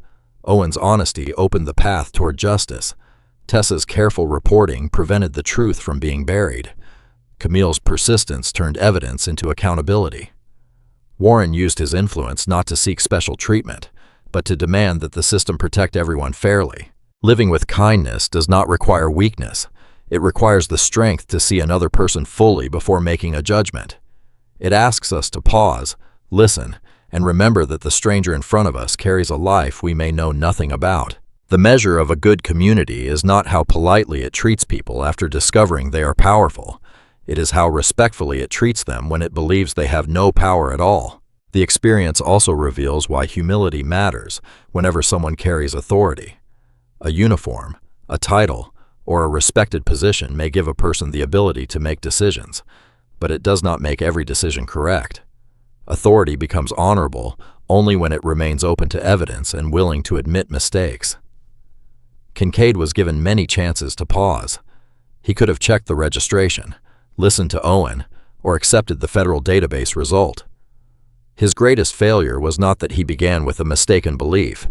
Owen's honesty opened the path toward justice. Tessa's careful reporting prevented the truth from being buried. Camille's persistence turned evidence into accountability. Warren used his influence not to seek special treatment, but to demand that the system protect everyone fairly. Living with kindness does not require weakness. It requires the strength to see another person fully before making a judgment. It asks us to pause, listen, and remember that the stranger in front of us carries a life we may know nothing about. The measure of a good community is not how politely it treats people after discovering they are powerful. It is how respectfully it treats them when it believes they have no power at all. The experience also reveals why humility matters whenever someone carries authority. A uniform, a title, or a respected position may give a person the ability to make decisions, but it does not make every decision correct. Authority becomes honorable only when it remains open to evidence and willing to admit mistakes. Kincaid was given many chances to pause. He could have checked the registration, listened to Owen, or accepted the federal database result. His greatest failure was not that he began with a mistaken belief.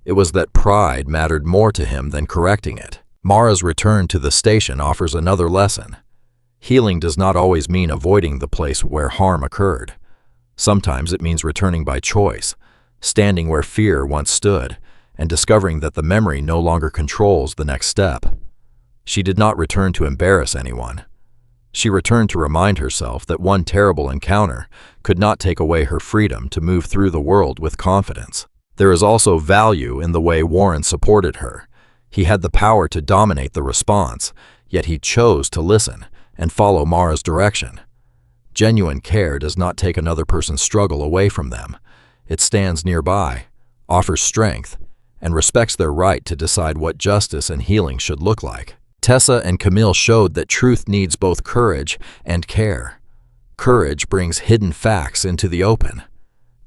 It was that pride mattered more to him than correcting it. Mara's return to the station offers another lesson. Healing does not always mean avoiding the place where harm occurred. Sometimes it means returning by choice, standing where fear once stood, and discovering that the memory no longer controls the next step. She did not return to embarrass anyone. She returned to remind herself that one terrible encounter could not take away her freedom to move through the world with confidence. There is also value in the way Warren supported her. He had the power to dominate the response, yet he chose to listen and follow Mara's direction. Genuine care does not take another person's struggle away from them. It stands nearby, offers strength, and respects their right to decide what justice and healing should look like. Tessa and Camille showed that truth needs both courage and care. Courage brings hidden facts into the open.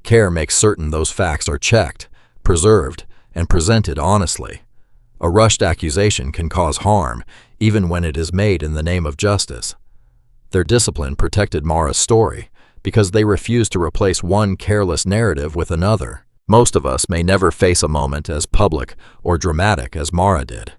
Care makes certain those facts are checked, preserved, and presented honestly. A rushed accusation can cause harm, even when it is made in the name of justice. Their discipline protected Mara's story because they refused to replace one careless narrative with another. Most of us may never face a moment as public or dramatic as Mara did.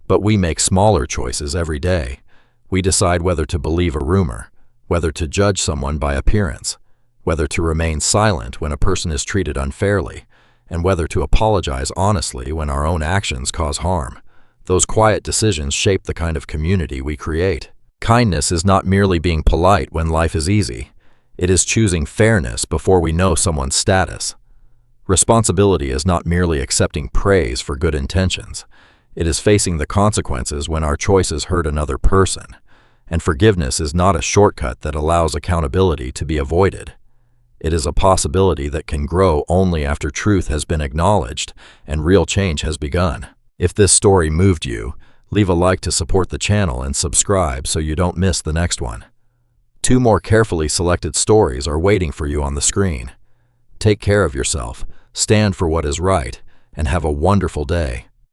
But we make smaller choices every day. We decide whether to believe a rumor, whether to judge someone by appearance, whether to remain silent when a person is treated unfairly, and whether to apologize honestly when our own actions cause harm. Those quiet decisions shape the kind of community we create. Kindness is not merely being polite when life is easy. It is choosing fairness before we know someone's status. Responsibility is not merely accepting praise for good intentions. It is facing the consequences when our choices hurt another person. And forgiveness is not a shortcut that allows accountability to be avoided. It is a possibility that can grow only after truth has been acknowledged and real change has begun. If this story moved you, leave a like to support the channel and subscribe so you don't miss the next one. 2 more carefully selected stories are waiting for you on the screen. Take care of yourself, stand for what is right, and have a wonderful day.